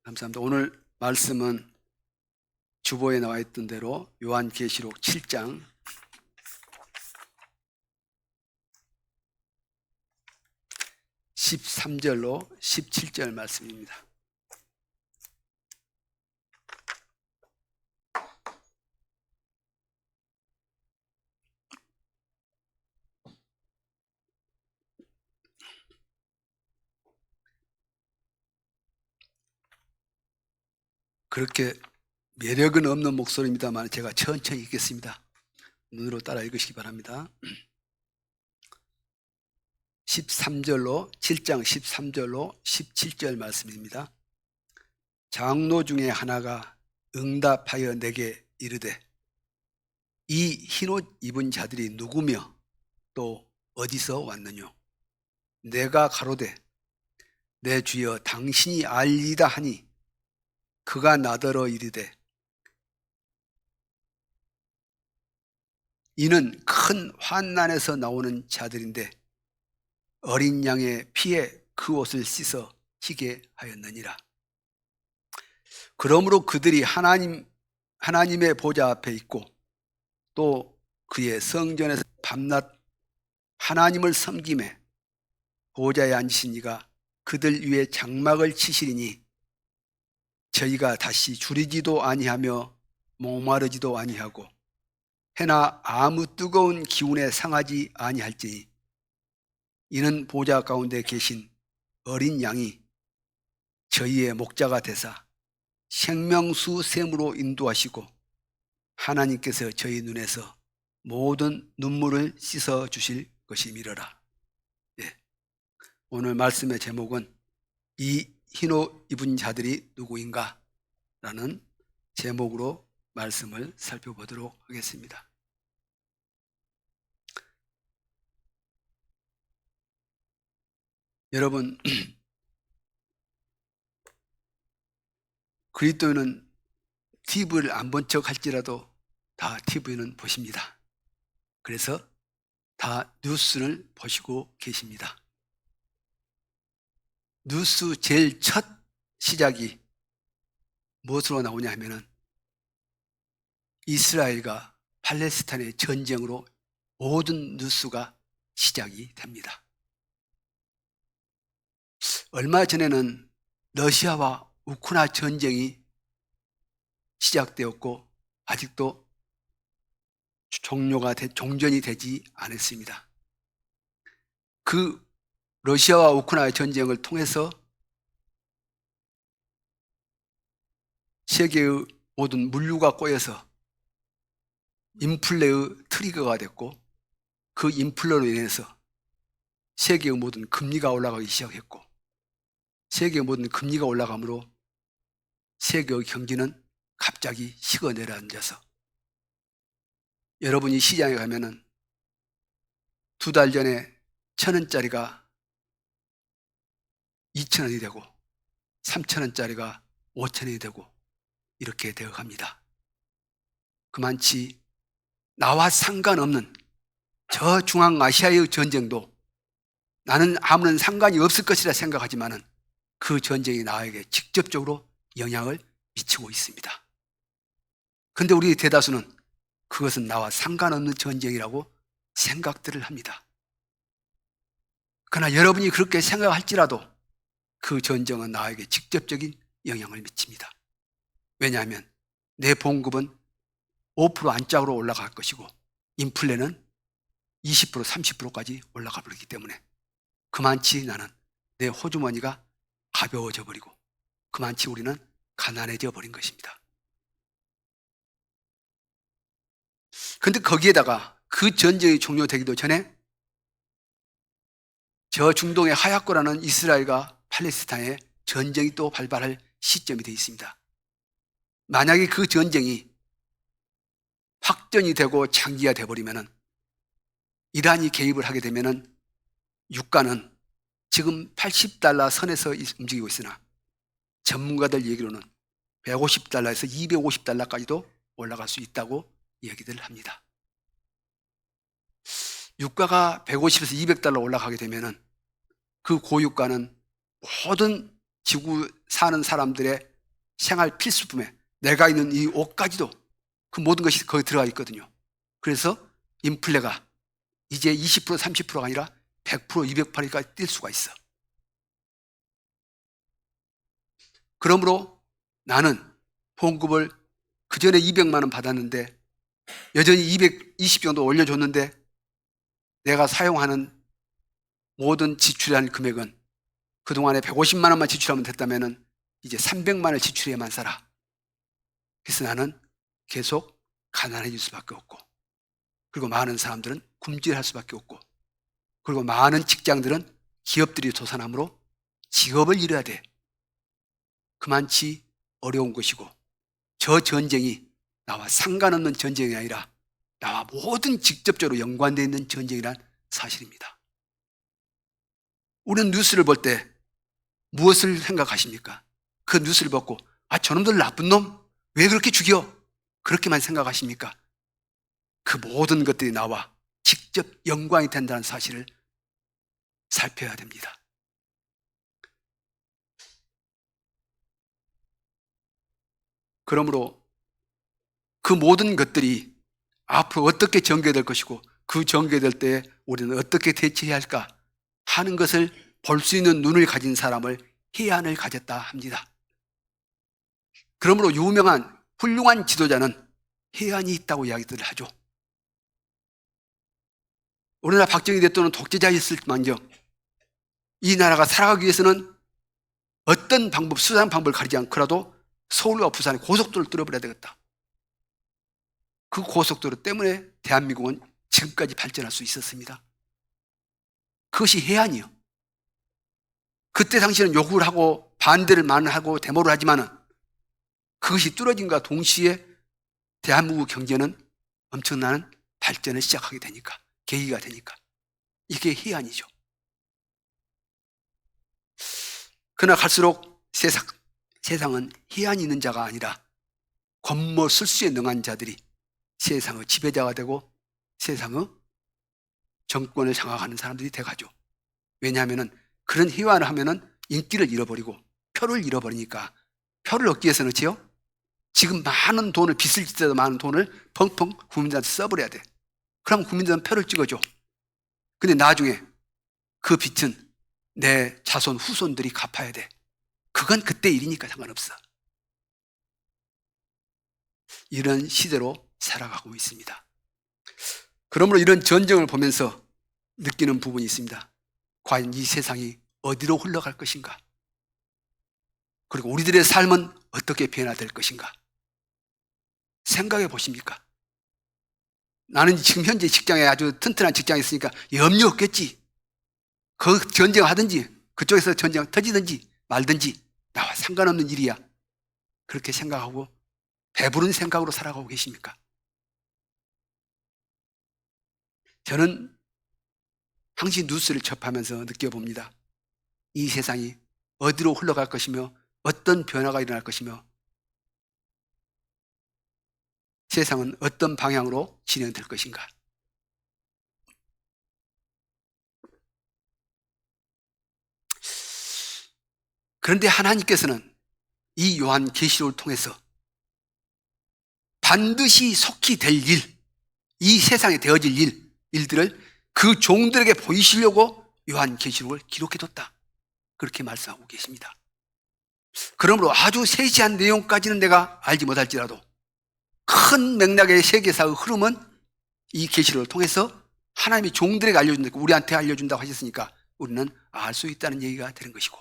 감사합니다. 오늘 말씀은 주보에 나와 있던 대로 요한계시록 7장 13절로 17절 말씀입니다. 그렇게 매력은 없는 목소리입니다만 제가 천천히 읽겠습니다. 눈으로 따라 읽으시기 바랍니다. 7장 13절로 17절 말씀입니다. 장로 중에 하나가 응답하여 내게 이르되 이 흰옷 입은 자들이 누구며 또 어디서 왔느뇨? 내가 가로되 내 주여 당신이 알리다 하니 그가 나더러 이르되 이는 큰 환난에서 나오는 자들인데 어린 양의 피에 그 옷을 씻어 희게 하였느니라. 그러므로 그들이 하나님의 보좌 앞에 있고 또 그의 성전에서 밤낮 하나님을 섬김에 보좌에 앉으신 이가 그들 위에 장막을 치시리니 저희가 다시 주리지도 아니하며 목마르지도 아니하고 해나 아무 뜨거운 기운에 상하지 아니할지니 이는 보좌 가운데 계신 어린 양이 저희의 목자가 되사 생명수 샘으로 인도하시고 하나님께서 저희 눈에서 모든 눈물을 씻어 주실 것이미러라. 오늘 말씀의 제목은 이 흰옷 입은 자들이 누구인가? 라는 제목으로 말씀을 살펴보도록 하겠습니다. 여러분, 그리스도인은 TV를 안 본 척 할지라도 다 TV는 보십니다. 그래서 다 뉴스를 보시고 계십니다. 뉴스 제일 첫 시작이 무엇으로 나오냐 하면은 이스라엘과 팔레스타인의 전쟁으로 모든 뉴스가 시작이 됩니다. 얼마 전에는 러시아와 우크라이나 전쟁이 시작되었고 아직도 종전이 되지 않았습니다. 그 러시아와 우크라이나 전쟁을 통해서 세계의 모든 물류가 꼬여서 인플레의 트리거가 됐고 그 인플레로 인해서 세계의 모든 금리가 올라가기 시작했고 세계의 모든 금리가 올라가므로 세계의 경기는 갑자기 식어 내려앉아서 여러분이 시장에 가면은 2달 전에 1,000원짜리가 2,000원이 되고 3,000원짜리가 5,000원이 되고 이렇게 되어 갑니다. 그만치 나와 상관없는 저 중앙아시아의 전쟁도 나는 아무런 상관이 없을 것이라 생각하지만은 그 전쟁이 나에게 직접적으로 영향을 미치고 있습니다. 그런데 우리 대다수는 그것은 나와 상관없는 전쟁이라고 생각들을 합니다. 그러나 여러분이 그렇게 생각할지라도 그 전쟁은 나에게 직접적인 영향을 미칩니다. 왜냐하면 내 봉급은 5% 안짝으로 올라갈 것이고 인플레는 20% 30%까지 올라가 버리기 때문에 그만치 나는 내 호주머니가 가벼워져 버리고 그만치 우리는 가난해져 버린 것입니다. 그런데 거기에다가 그 전쟁이 종료되기도 전에 저 중동의 하얗고라는 이스라엘과 팔레스타인의 전쟁이 또 발발할 시점이 되어 있습니다. 만약에 그 전쟁이 확전이 되고 장기가 되어버리면은 이란이 개입을 하게 되면은 유가는 지금 $80 선에서 움직이고 있으나 전문가들 얘기로는 $150에서 $250까지도 올라갈 수 있다고 얘기들을 합니다. 유가가 $150에서 $200 올라가게 되면은 그 고유가는 모든 지구 사는 사람들의 생활 필수품에 내가 있는 이 옷까지도 그 모든 것이 거기 들어가 있거든요. 그래서 인플레가 이제 20% 30%가 아니라 100% 208%까지 뛸 수가 있어. 그러므로 나는 봉급을 그전에 200만 원 받았는데 여전히 220 정도 올려줬는데 내가 사용하는 모든 지출한 금액은 그동안에 150만 원만 지출하면 됐다면 이제 300만 원을 지출해야만 살아. 그래서 나는 계속 가난해질 수밖에 없고, 그리고 많은 사람들은 굶주려할 수밖에 없고, 그리고 많은 직장들은 기업들이 도산함으로 직업을 잃어야 돼. 그만치 어려운 것이고, 저 전쟁이 나와 상관없는 전쟁이 아니라 나와 모든 직접적으로 연관되어 있는 전쟁이란 사실입니다. 우리는 뉴스를 볼 때 무엇을 생각하십니까? 그 뉴스를 보고 저놈들 나쁜 놈? 왜 그렇게 죽여? 그렇게만 생각하십니까? 그 모든 것들이 나와 직접 연관이 된다는 사실을 살펴야 됩니다. 그러므로 그 모든 것들이 앞으로 어떻게 전개될 것이고 그 전개될 때 우리는 어떻게 대처해야 할까 하는 것을 볼 수 있는 눈을 가진 사람을 해안을 가졌다 합니다. 그러므로 유명한 훌륭한 지도자는 해안이 있다고 이야기들을 하죠. 우리나라 박정희 대통령은 독재자였을만정 이 나라가 살아가기 위해서는 어떤 방법, 수단 방법을 가리지 않고라도 서울과 부산의 고속도로를 뚫어버려야 되겠다. 그 고속도로 때문에 대한민국은 지금까지 발전할 수 있었습니다. 그것이 해안이요. 그때 당시에는 요구를 하고 반대를 많이 하고 데모를 하지만은 그것이 뚫어진과 동시에 대한민국 경제는 엄청난 발전을 시작하게 되니까, 계기가 되니까. 이게 해안이죠. 그러나 갈수록 세상은 해안이 있는 자가 아니라 권모술수에 능한 자들이 세상의 지배자가 되고 세상의 정권을 장악하는 사람들이 돼가죠. 왜냐하면 그런 해안을 하면은 인기를 잃어버리고 표를 잃어버리니까 표를 얻기 위해서는 어찌요? 지금 많은 돈을 빚을 짓더라도 많은 돈을 펑펑 국민들한테 써버려야 돼. 그럼 국민들은 표를 찍어줘. 근데 나중에 그 빚은 내 자손 후손들이 갚아야 돼. 그건 그때 일이니까 상관없어. 이런 시대로 살아가고 있습니다. 그러므로 이런 전쟁을 보면서 느끼는 부분이 있습니다. 과연 이 세상이 어디로 흘러갈 것인가? 그리고 우리들의 삶은 어떻게 변화될 것인가? 생각해 보십니까? 나는 지금 현재 직장에 아주 튼튼한 직장에 있으니까 염려 없겠지. 그 전쟁하든지 그쪽에서 전쟁 터지든지 말든지 나와 상관없는 일이야. 그렇게 생각하고 배부른 생각으로 살아가고 계십니까? 저는 항상 뉴스를 접하면서 느껴봅니다. 이 세상이 어디로 흘러갈 것이며 어떤 변화가 일어날 것이며 세상은 어떤 방향으로 진행될 것인가. 그런데 하나님께서는 이 요한계시록을 통해서 반드시 속히 될 일, 이 세상에 되어질 일들을 그 종들에게 보이시려고 요한계시록을 기록해뒀다. 그렇게 말씀하고 계십니다. 그러므로 아주 세세한 내용까지는 내가 알지 못할지라도 큰 맥락의 세계사의 흐름은 이 계시록을 통해서 하나님이 종들에게 알려준다, 우리한테 알려준다고 하셨으니까 우리는 알 수 있다는 얘기가 되는 것이고,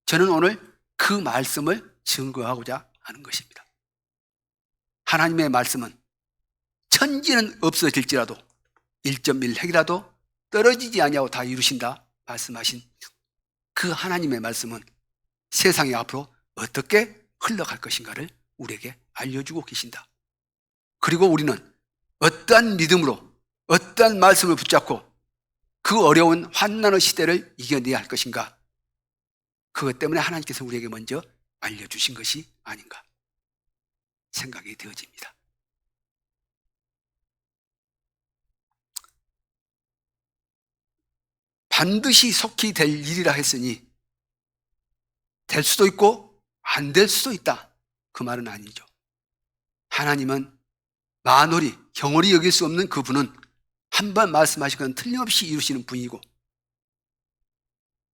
저는 오늘 그 말씀을 증거하고자 하는 것입니다. 하나님의 말씀은 천지는 없어질지라도 1.1핵이라도 떨어지지 아니하고 다 이루신다 말씀하신 그 하나님의 말씀은 세상이 앞으로 어떻게 흘러갈 것인가를 우리에게 알려주고 계신다. 그리고 우리는 어떠한 믿음으로 어떠한 말씀을 붙잡고 그 어려운 환난의 시대를 이겨내야 할 것인가, 그것 때문에 하나님께서 우리에게 먼저 알려주신 것이 아닌가 생각이 되어집니다. 반드시 속히 될 일이라 했으니 될 수도 있고 안 될 수도 있다. 그 말은 아니죠. 하나님은 만홀히 경홀히 여길 수 없는 그분은 한 번 말씀하시거나 틀림없이 이루시는 분이고,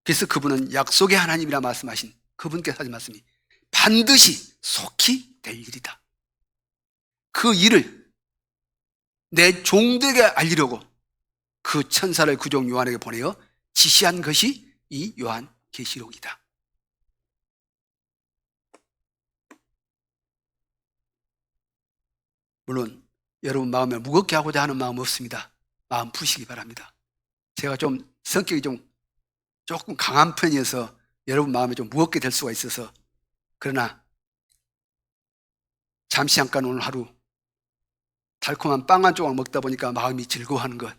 그래서 그분은 약속의 하나님이라 말씀하신 그분께서 하신 말씀이 반드시 속히 될 일이다. 그 일을 내 종들에게 알리려고 그 천사를 그종 요한에게 보내어 지시한 것이 이 요한계시록이다. 물론 여러분 마음에 무겁게 하고자 하는 마음 없습니다. 마음 푸시기 바랍니다. 제가 좀 성격이 조금 강한 편이어서 여러분 마음에 좀 무겁게 될 수가 있어서, 그러나 잠시 잠깐 오늘 하루 달콤한 빵 한 조각 먹다 보니까 마음이 즐거워하는 것,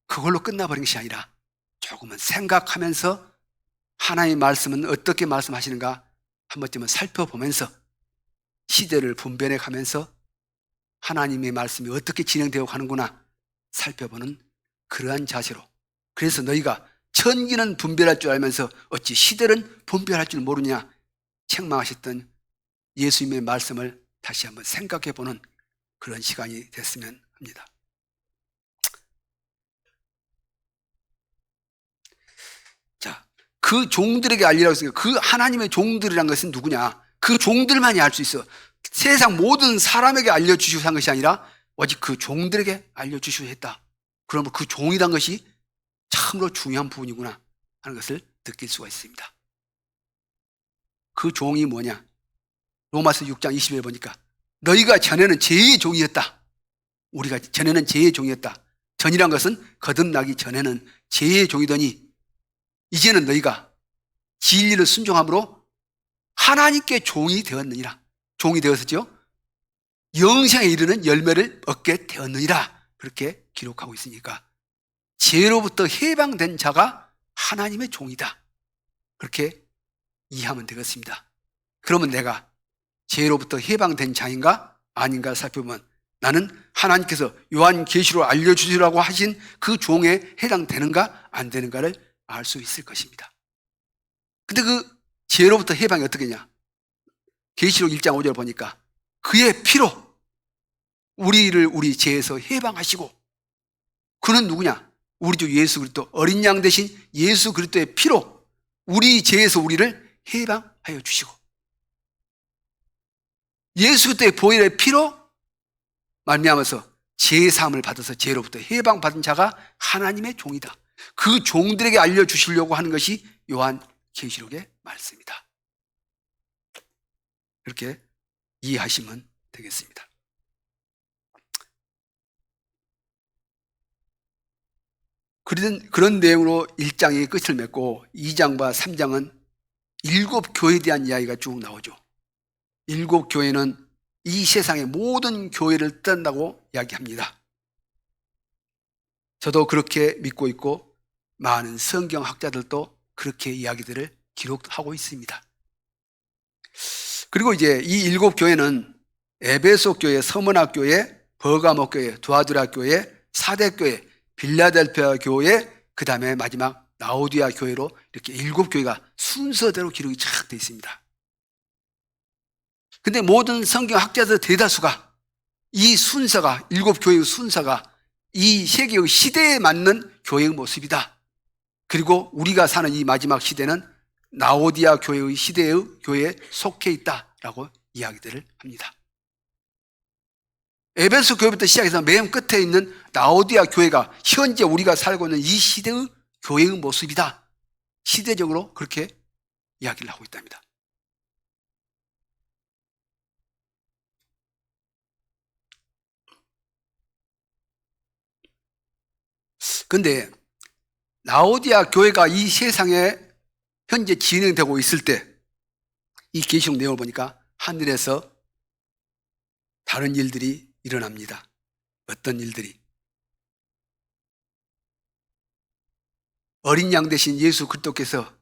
그걸로 끝나버린 것이 아니라 조금은 생각하면서 하나님의 말씀은 어떻게 말씀하시는가 한 번쯤은 살펴보면서 시대를 분별해 가면서 하나님의 말씀이 어떻게 진행되어 가는구나 살펴보는 그러한 자세로, 그래서 너희가 천기는 분별할 줄 알면서 어찌 시대는 분별할 줄 모르냐 책망하셨던 예수님의 말씀을 다시 한번 생각해 보는 그런 시간이 됐으면 합니다. 자, 그 종들에게 알리라고 했으니까 그 하나님의 종들이란 것은 누구냐? 그 종들만이 알 수 있어. 세상 모든 사람에게 알려주시고 한 것이 아니라 오직 그 종들에게 알려주시고 했다. 그러면 그 종이란 것이 참으로 중요한 부분이구나 하는 것을 느낄 수가 있습니다. 그 종이 뭐냐? 로마서 6장 20절 보니까 너희가 전에는 죄의 종이었다. 우리가 전에는 죄의 종이었다. 전이란 것은 거듭나기 전에는 죄의 종이더니 이제는 너희가 진리를 순종함으로 하나님께 종이 되었느니라. 종이 되었었죠. 영생에 이르는 열매를 얻게 되었느니라. 그렇게 기록하고 있으니까 죄로부터 해방된 자가 하나님의 종이다. 그렇게 이해하면 되겠습니다. 그러면 내가 죄로부터 해방된 자인가 아닌가 살펴보면 나는 하나님께서 요한계시로 알려주시라고 하신 그 종에 해당되는가 안 되는가를 알 수 있을 것입니다. 근데 그 죄로부터 해방이 어떻게 냐? 계시록 1장 5절 보니까 그의 피로 우리를 우리 죄에서 해방하시고, 그는 누구냐? 우리 주 예수 그리스도 어린 양 대신 예수 그리스도의 피로 우리 죄에서 우리를 해방하여 주시고, 예수 그리스도의 보혈의 피로 말미암아서 죄 사함을 받아서 죄로부터 해방받은 자가 하나님의 종이다. 그 종들에게 알려주시려고 하는 것이 요한계시록의 말씀이다. 그렇게 이해하시면 되겠습니다. 그런 내용으로 1장이 끝을 맺고 2장과 3장은 7교회에 대한 이야기가 쭉 나오죠. 7교회는 이 세상의 모든 교회를 뜻한다고 이야기합니다. 저도 그렇게 믿고 있고 많은 성경학자들도 그렇게 이야기들을 기록하고 있습니다. 그리고 이제 이 7교회는 에베소 교회, 서머나 교회, 버가모 교회, 두아두라 교회, 사대 교회, 빌라델피아 교회, 그 다음에 마지막 라오디아 교회로 이렇게 7교회가 순서대로 기록이 쫙 되어 있습니다. 근데 모든 성경학자들 대다수가 이 순서가, 7교회의 순서가 이 세계의 시대에 맞는 교회의 모습이다. 그리고 우리가 사는 이 마지막 시대는 라오디아 교회의 시대의 교회에 속해 있다라고 이야기들을 합니다. 에베소 교회부터 시작해서 맨 끝에 있는 라오디아 교회가 현재 우리가 살고 있는 이 시대의 교회의 모습이다. 시대적으로 그렇게 이야기를 하고 있답니다. 그런데 라오디아 교회가 이 세상에 현재 진행되고 있을 때 이 계시록 내용을 보니까 하늘에서 다른 일들이 일어납니다. 어떤 일들이? 어린 양 대신 예수 그리스도께서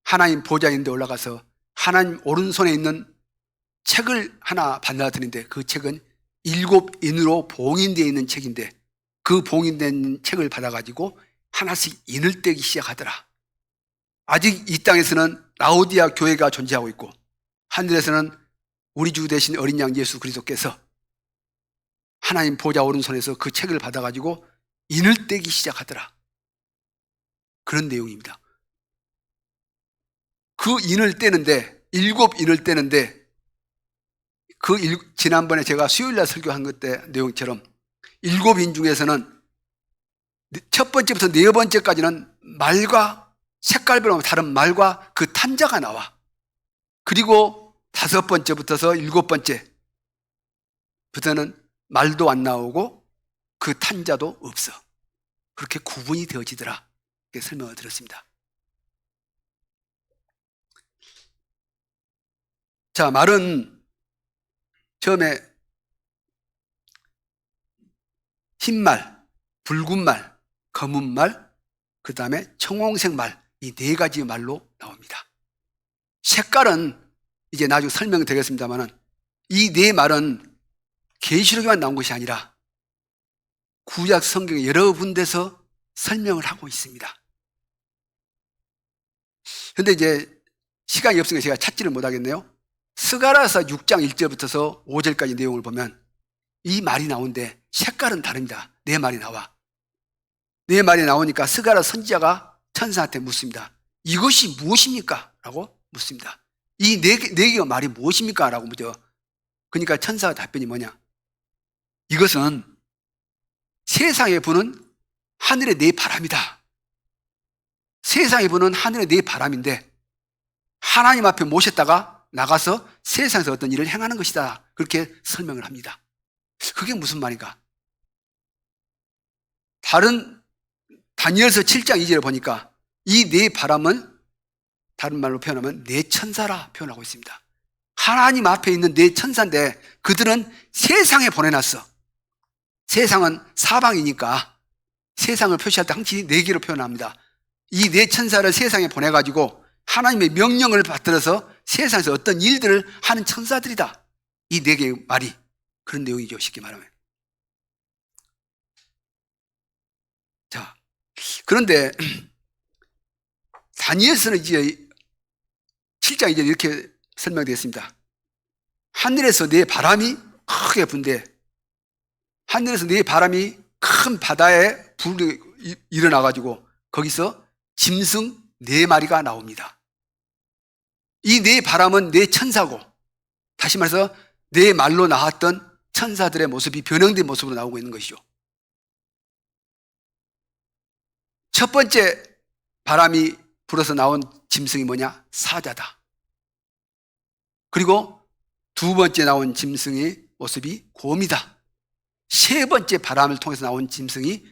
하나님 보좌인데 올라가서 하나님 오른손에 있는 책을 하나 받아들이는데 그 책은 7인으로 봉인되어 있는 책인데 그 봉인된 책을 받아가지고 하나씩 인을 떼기 시작하더라. 아직 이 땅에서는 라오디아 교회가 존재하고 있고 하늘에서는 우리 주 대신 어린 양 예수 그리스도께서 하나님 보좌 오른손에서 그 책을 받아가지고 인을 떼기 시작하더라. 그런 내용입니다. 그 인을 떼는데, 7인을 떼는데, 지난번에 제가 수요일날 설교한 것 때 내용처럼 7인 중에서는 첫 번째부터 네 번째까지는 말과 색깔별로 다른 말과 그 탄자가 나와. 그리고 5번째부터서 7번째부터는 말도 안 나오고 그 탄자도 없어. 그렇게 구분이 되어지더라. 이렇게 설명을 드렸습니다. 자, 말은 처음에 흰 말, 붉은 말, 검은 말, 그 다음에 청홍색 말, 이 4가지 말로 나옵니다. 색깔은 이제 나중에 설명드리겠습니다만 이 4말은 계시록에만 나온 것이 아니라 구약 성경의 여러 군데서 설명을 하고 있습니다. 그런데 이제 시간이 없으니까 제가 찾지를 못하겠네요. 스가랴서 6장 1절부터서 5절까지 내용을 보면 이 말이 나오는데 색깔은 다릅니다. 4말이 나와. 4말이 나오니까 스가랴 선지자가 천사한테 묻습니다. 이것이 무엇입니까? 라고 묻습니다. 이 4개의 말이 무엇입니까? 라고 묻죠. 그러니까 천사가 답변이 뭐냐? 이것은 세상에 부는 하늘의 4바람이다. 세상에 부는 하늘의 4바람인데 하나님 앞에 모셨다가 나가서 세상에서 어떤 일을 행하는 것이다. 그렇게 설명을 합니다. 그게 무슨 말인가? 다른 다니엘서 7장 2절에 보니까 이 4바람은 다른 말로 표현하면 4천사라 표현하고 있습니다. 하나님 앞에 있는 4천사인데 그들은 세상에 보내놨어. 세상은 사방이니까 세상을 표시할 때 항상 4개로 표현합니다. 이 4천사를 세상에 보내가지고 하나님의 명령을 받들어서 세상에서 어떤 일들을 하는 천사들이다. 이 4개의 말이 그런 내용이죠. 쉽게 말하면. 자, 그런데 다니엘서는 이제 7장 이제 이렇게 설명되어 있습니다. 하늘에서 4바람이 크게 분대 하늘에서 4바람이 큰 바다에 불이 일어나가지고 거기서 짐승 4마리가 나옵니다. 이 4바람은 4천사고 다시 말해서 4말로 나왔던 천사들의 모습이 변형된 모습으로 나오고 있는 것이죠. 첫 번째 바람이 불어서 나온 짐승이 뭐냐? 사자다. 그리고 2번째 나온 짐승의 모습이 곰이다. 3번째 바람을 통해서 나온 짐승이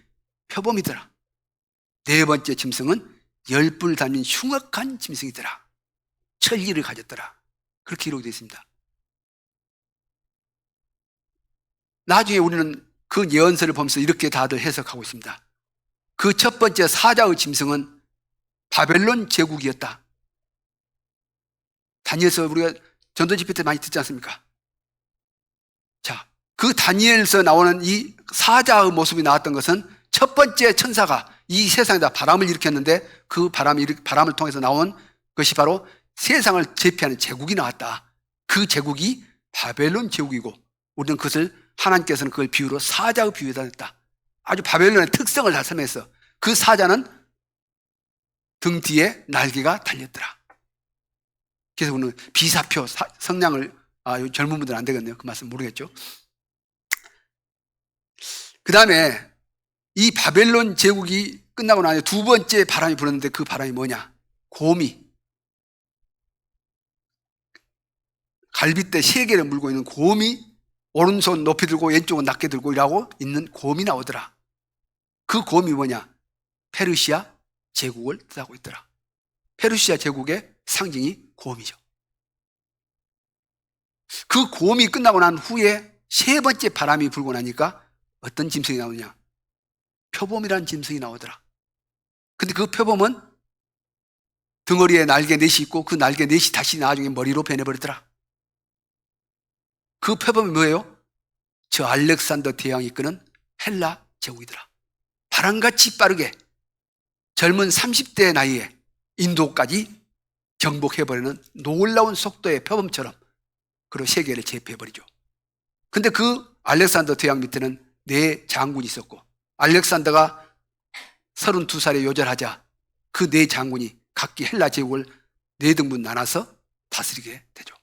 표범이더라. 4번째 짐승은 열불 달린 흉악한 짐승이더라. 천리를 가졌더라. 그렇게 기록이 되어 있습니다. 나중에 우리는 그 예언서를 보면서 이렇게 다들 해석하고 있습니다. 그 첫 번째 사자의 짐승은 바벨론 제국이었다. 다니엘서 우리가 전도 집회 때 많이 듣지 않습니까? 자, 그 다니엘서 나오는 이 사자의 모습이 나왔던 것은 첫 번째 천사가 이 세상에다 바람을 일으켰는데 그 바람을 통해서 나온 것이 바로 세상을 제패하는 제국이 나왔다. 그 제국이 바벨론 제국이고 우리는 그것을 하나님께서는 그걸 비유로 사자의 비유에다 냈다. 아주 바벨론의 특성을 다 설명했어. 그 사자는 등 뒤에 날개가 달렸더라. 그래서 우리는 비사표 성량을 젊은 분들은 안 되겠네요. 그 말씀 모르겠죠. 그 다음에 이 바벨론 제국이 끝나고 나서 2번째 바람이 불었는데 그 바람이 뭐냐? 곰이 갈빗대 3개를 물고 있는 곰이 오른손 높이 들고 왼쪽은 낮게 들고 일하고 있는 곰이 나오더라. 그 곰이 뭐냐? 페르시아 제국을 뜻하고 있더라. 페르시아 제국의 상징이 곰이죠. 그 곰이 끝나고 난 후에 3번째 바람이 불고 나니까 어떤 짐승이 나오느냐? 표범이라는 짐승이 나오더라. 근데 그 표범은 덩어리에 날개 넷이 있고 그 날개 넷이 다시 나중에 머리로 변해버리더라. 그 표범이 뭐예요? 저 알렉산더 대왕이 이끄는 헬라 제국이더라. 바람같이 빠르게 젊은 30대 나이에 인도까지 정복해버리는 놀라운 속도의 표범처럼 그리고 세계를 제패해버리죠. 근데 그 알렉산더 대왕 밑에는 네 장군이 있었고, 알렉산더가 32살에 요절하자 그 네 장군이 각기 헬라 제국을 네 등분 나눠서 다스리게 되죠.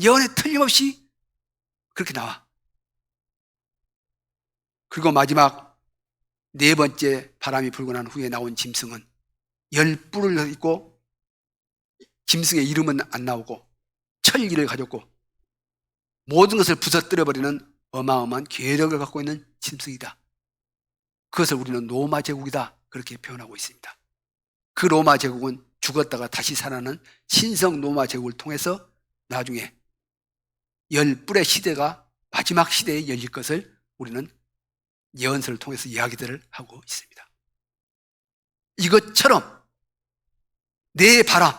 예언에 틀림없이 그렇게 나와. 그리고 마지막 네 번째 바람이 불고 난 후에 나온 짐승은 10뿔을 입고, 짐승의 이름은 안 나오고 철기를 가졌고 모든 것을 부서뜨려버리는 어마어마한 괴력을 갖고 있는 짐승이다. 그것을 우리는 로마 제국이다 그렇게 표현하고 있습니다. 그 로마 제국은 죽었다가 다시 살아나는 신성 로마 제국을 통해서 나중에 10뿔의 시대가 마지막 시대에 열릴 것을 우리는 예언서를 통해서 이야기들을 하고 있습니다. 이것처럼 내 바람,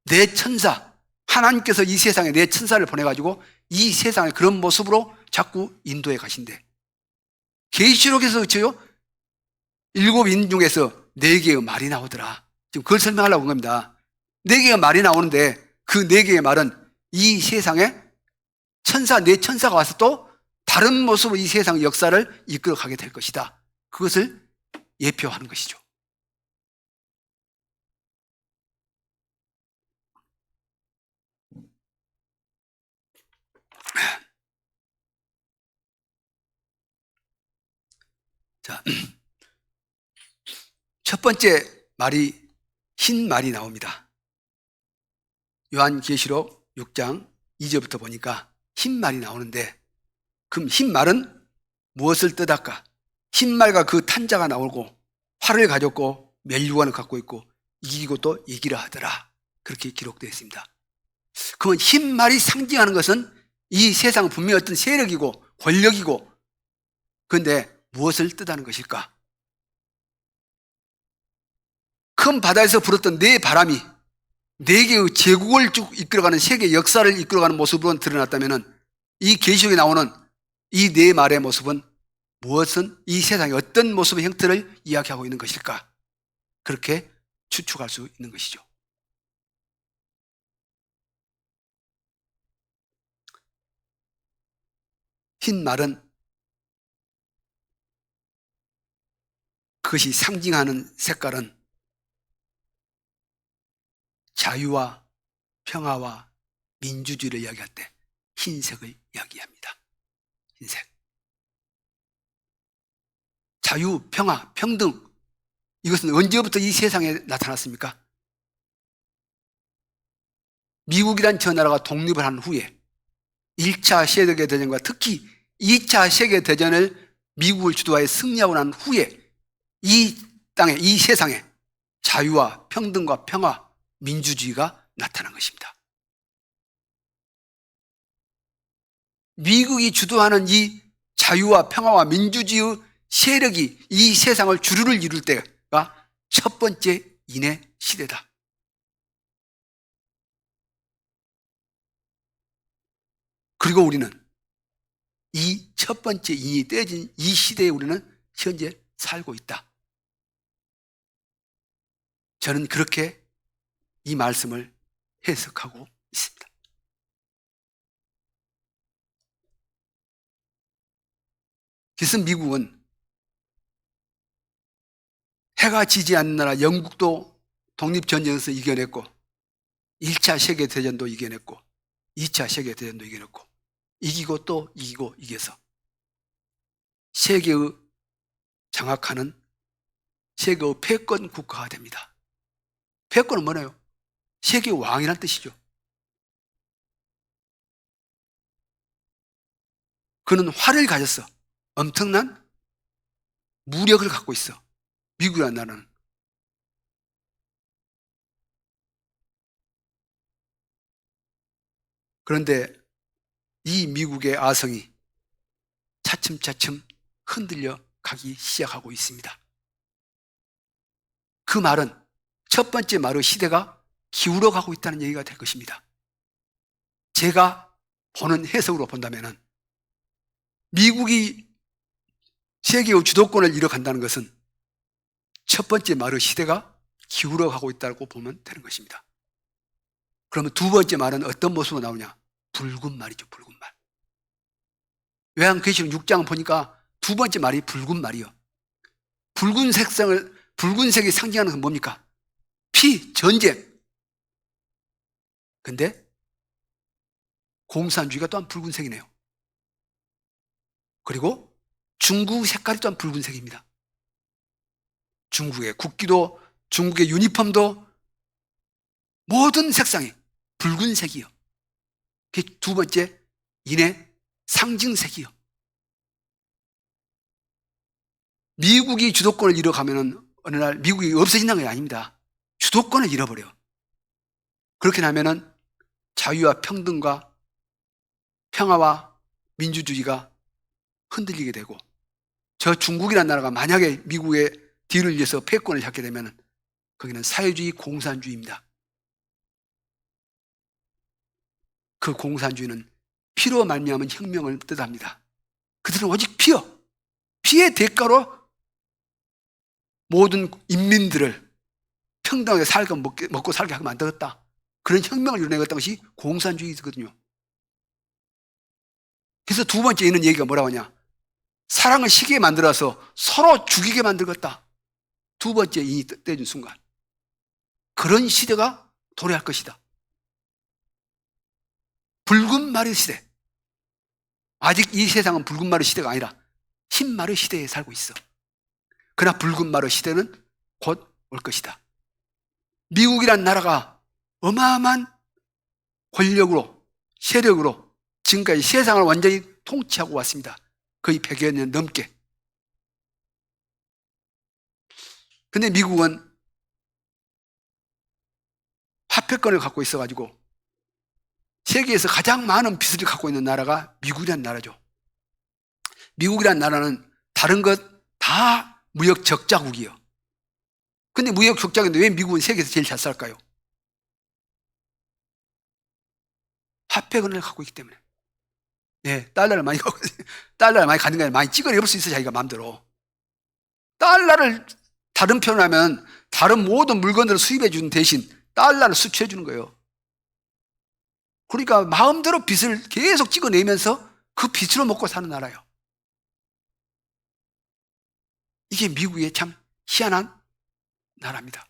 내 천사, 하나님께서 이 세상에 내 천사를 보내가지고 이 세상을 그런 모습으로 자꾸 인도해 가신대. 계시록에서 그쳐요? 7인 중에서 4개의 말이 나오더라. 지금 그걸 설명하려고 한 겁니다. 4개의 말이 나오는데 그 4개의 말은 이 세상에 내 천사가 와서 또 다른 모습으로 이 세상 역사를 이끌어 가게 될 것이다. 그것을 예표하는 것이죠. 자, 첫 번째 말이 흰 말이 나옵니다. 요한계시록 6장 2절부터 보니까 흰 말이 나오는데, 그럼 흰 말은 무엇을 뜻할까? 흰 말과 그 탄자가 나오고 활을 가졌고 멸류관을 갖고 있고 이기고 또 이기라 하더라. 그렇게 기록되어 있습니다. 그러면 흰 말이 상징하는 것은 이 세상은 분명히 어떤 세력이고 권력이고, 그런데 무엇을 뜻하는 것일까? 큰 바다에서 불었던 네 바람이 4개의 제국을 쭉 이끌어가는 세계 역사를 이끌어가는 모습으로 드러났다면, 이 계시록에 나오는 이 네 말의 모습은 무엇은 이 세상의 어떤 모습의 형태를 이야기하고 있는 것일까? 그렇게 추측할 수 있는 것이죠. 흰 말은 그것이 상징하는 색깔은 자유와 평화와 민주주의를 이야기할 때 흰색을 이야기합니다. 흰색. 자유, 평화, 평등, 이것은 언제부터 이 세상에 나타났습니까? 미국이란 저 나라가 독립을 한 후에 1차 세계대전과 특히 2차 세계대전을 미국을 주도하여 승리하고 난 후에 이 땅에, 이 세상에 자유와 평등과 평화, 민주주의가 나타난 것입니다. 미국이 주도하는 이 자유와 평화와 민주주의 세력이 이 세상을 주류를 이룰 때가 첫 번째 인의 시대다. 그리고 우리는 이 첫 번째 인이 떼어진 이 시대에 우리는 현재 살고 있다. 저는 그렇게 이 말씀을 해석하고 있습니다. 그래서 미국은 해가 지지 않는 나라 영국도 독립전쟁에서 이겨냈고 1차 세계대전도 이겨냈고 2차 세계대전도 이겨냈고 이기고 또 이기고 이겨서 세계의 장악하는 세계의 패권 국가가 됩니다. 패권은 뭐예요? 세계의 왕이란 뜻이죠. 그는 활을 가졌어. 엄청난 무력을 갖고 있어. 미국이라는 나라는. 그런데 이 미국의 아성이 차츰차츰 흔들려 가기 시작하고 있습니다. 그 말은 첫 번째 말의 시대가 기울어 가고 있다는 얘기가 될 것입니다. 제가 보는 해석으로 본다면 미국이 세계의 주도권을 이뤄간다는 것은 첫 번째 말의 시대가 기울어 가고 있다고 보면 되는 것입니다. 그러면 두 번째 말은 어떤 모습으로 나오냐? 붉은 말이죠. 붉은 말. 요한계시록 6장 보니까 두 번째 말이 붉은 말이요. 붉은색이 상징하는 건 뭡니까? 피, 전쟁. 근데 공산주의가 또한 붉은색이네요. 그리고 중국 색깔이 또한 붉은색입니다. 중국의 국기도, 중국의 유니폼도 모든 색상이 붉은색이요. 그게 두 번째 인의 상징색이요. 미국이 주도권을 잃어가면은 어느 날 미국이 없어진다는 게 아닙니다. 주도권을 잃어버려. 그렇게 하면은 자유와 평등과 평화와 민주주의가 흔들리게 되고, 저 중국이라는 나라가 만약에 미국의 뒤를 이어서 패권을 잡게 되면 거기는 사회주의 공산주의입니다. 그 공산주의는 피로 말미암은 혁명을 뜻합니다. 그들은 오직 피요, 피의 대가로 모든 인민들을 평등하게 먹고 살게 하게 만들었다. 그런 혁명을 이뤄내었던 것이 공산주의거든요. 그래서 두 번째 있는 얘기가 뭐라고 하냐? 사랑을 시기에 만들어서 서로 죽이게 만들었다. 두 번째 인이 떼준 순간. 그런 시대가 도래할 것이다. 붉은 말의 시대. 아직 이 세상은 붉은 말의 시대가 아니라 흰 말의 시대에 살고 있어. 그러나 붉은 말의 시대는 곧 올 것이다. 미국이란 나라가 어마어마한 권력으로, 세력으로 지금까지 세상을 완전히 통치하고 왔습니다. 거의 100여 년 넘게. 근데 미국은 화폐권을 갖고 있어가지고 세계에서 가장 많은 빚을 갖고 있는 나라가 미국이란 나라죠. 미국이란 나라는 다른 것 다 무역 적자국이에요. 근데 무역 적자국인데 왜 미국은 세계에서 제일 잘 살까요? 화폐권을 갖고 있기 때문에. 네, 달러를 많이 갖는 게 아니라 많이 찍어 입을 수 있어, 자기가 마음대로. 달러를 다른 표현을 하면 다른 모든 물건들을 수입해 주는 대신 달러를 수출해 주는 거예요. 그러니까 마음대로 빚을 계속 찍어내면서 그 빚으로 먹고 사는 나라예요. 이게 미국의 참 희한한 나라입니다.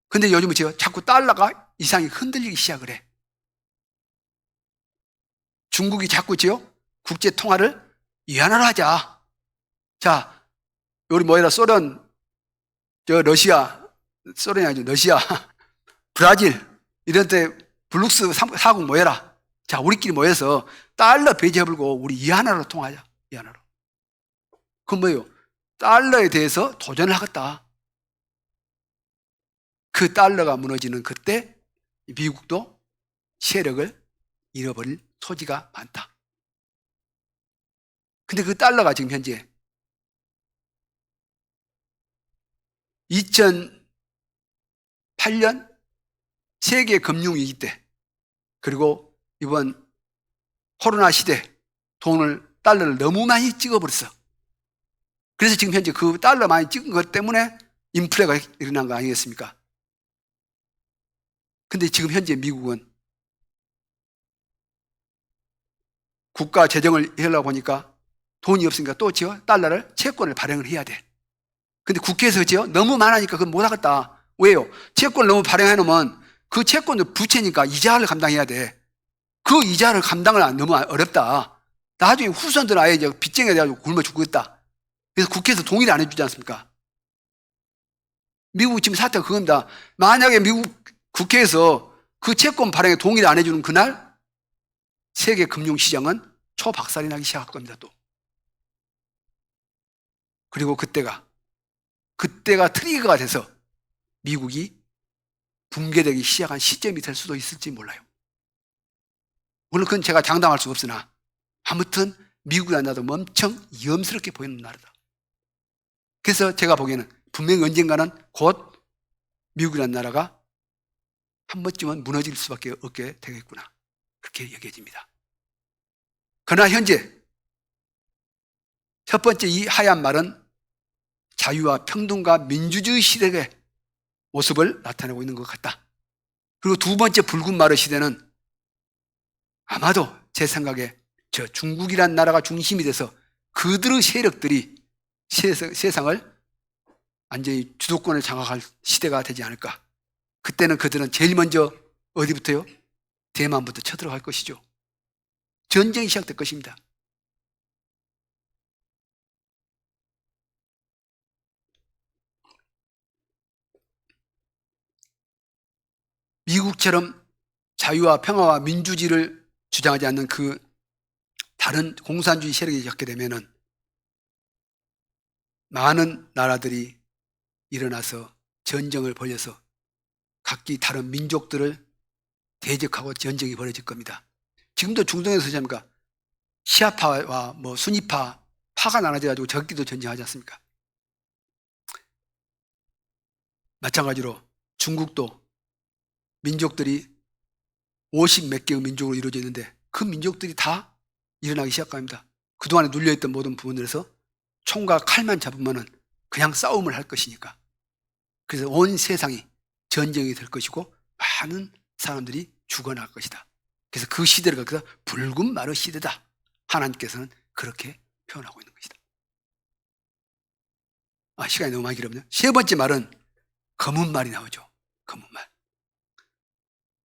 근데 요즘은 자꾸 달러가 이상이 흔들리기 시작을 해. 중국이 자꾸 국제 통화를 위안화로 하자. 자, 우리 소련이 아니죠. 러시아, 브라질, 이런 데 블룩스 4국 모여라. 자, 우리끼리 모여서 달러 배제해버리고 우리 위안화로 통화하자. 위안화로. 그건 뭐예요? 달러에 대해서 도전을 하겠다. 그 달러가 무너지는 그때 미국도 세력을 잃어버릴 소지가 많다. 근데 그 달러가 지금 현재 2008년 세계 금융위기 때, 그리고 이번 코로나 시대 달러를 너무 많이 찍어버렸어. 그래서 지금 현재 그 달러 많이 찍은 것 때문에 인플레가 일어난 거 아니겠습니까? 근데 지금 현재 미국은 국가 재정을 하려고 보니까 돈이 없으니까 또 달러를 채권을 발행을 해야 돼. 근데 국회에서 너무 많으니까 그건 못 하겠다. 왜요? 채권을 너무 발행해 놓으면 그 채권도 부채니까 이자를 감당해야 돼. 그 이자를 감당을 너무 어렵다. 나중에 후손들 아예 빚쟁이가 돼가지고 굶어 죽겠다. 그래서 국회에서 동의를 안 해주지 않습니까? 미국 지금 사태가 그겁니다. 만약에 미국 국회에서 그 채권 발행에 동의를 안 해주는 그날 세계 금융시장은 초박살이 나기 시작할 겁니다. 또. 그리고 그때가 트리거가 돼서 미국이 붕괴되기 시작한 시점이 될 수도 있을지 몰라요. 물론 그건 제가 장담할 수 없으나 아무튼 미국이라는 나라도 엄청 위험스럽게 보이는 나라다. 그래서 제가 보기에는 분명히 언젠가는 곧 미국이라는 나라가 한 번쯤은 무너질 수밖에 없게 되겠구나, 그렇게 여겨집니다. 그러나 현재 첫 번째 이 하얀 말은 자유와 평등과 민주주의 시대의 모습을 나타내고 있는 것 같다. 그리고 두 번째 붉은 마르 시대는 아마도 제 생각에 저 중국이란 나라가 중심이 돼서 그들의 세력들이 세상을 완전히 주도권을 장악할 시대가 되지 않을까. 그때는 그들은 제일 먼저 어디부터요? 대만부터 쳐들어갈 것이죠. 전쟁이 시작될 것입니다. 미국처럼 자유와 평화와 민주주의를 주장하지 않는 그 다른 공산주의 세력이 갖게 되면은 많은 나라들이 일어나서 전쟁을 벌여서 각기 다른 민족들을 대적하고 전쟁이 벌어질 겁니다. 지금도 중동에서 보십니까? 시아파와 뭐 순위파, 파가 나눠져가지고 저기도 전쟁하지 않습니까? 마찬가지로 중국도 민족들이 50 몇 개의 민족으로 이루어져 있는데 그 민족들이 다 일어나기 시작합니다. 그동안에 눌려있던 모든 부분들에서 총과 칼만 잡으면 그냥 싸움을 할 것이니까. 그래서 온 세상이 전쟁이 될 것이고 많은 사람들이 죽어나갈 것이다. 그래서 그 시대를 그래서 붉은 마르 시대다. 하나님께서는 그렇게 표현하고 있는 것이다. 시간이 너무 많이 길었네요. 세 번째 말은 검은 말이 나오죠. 검은 말.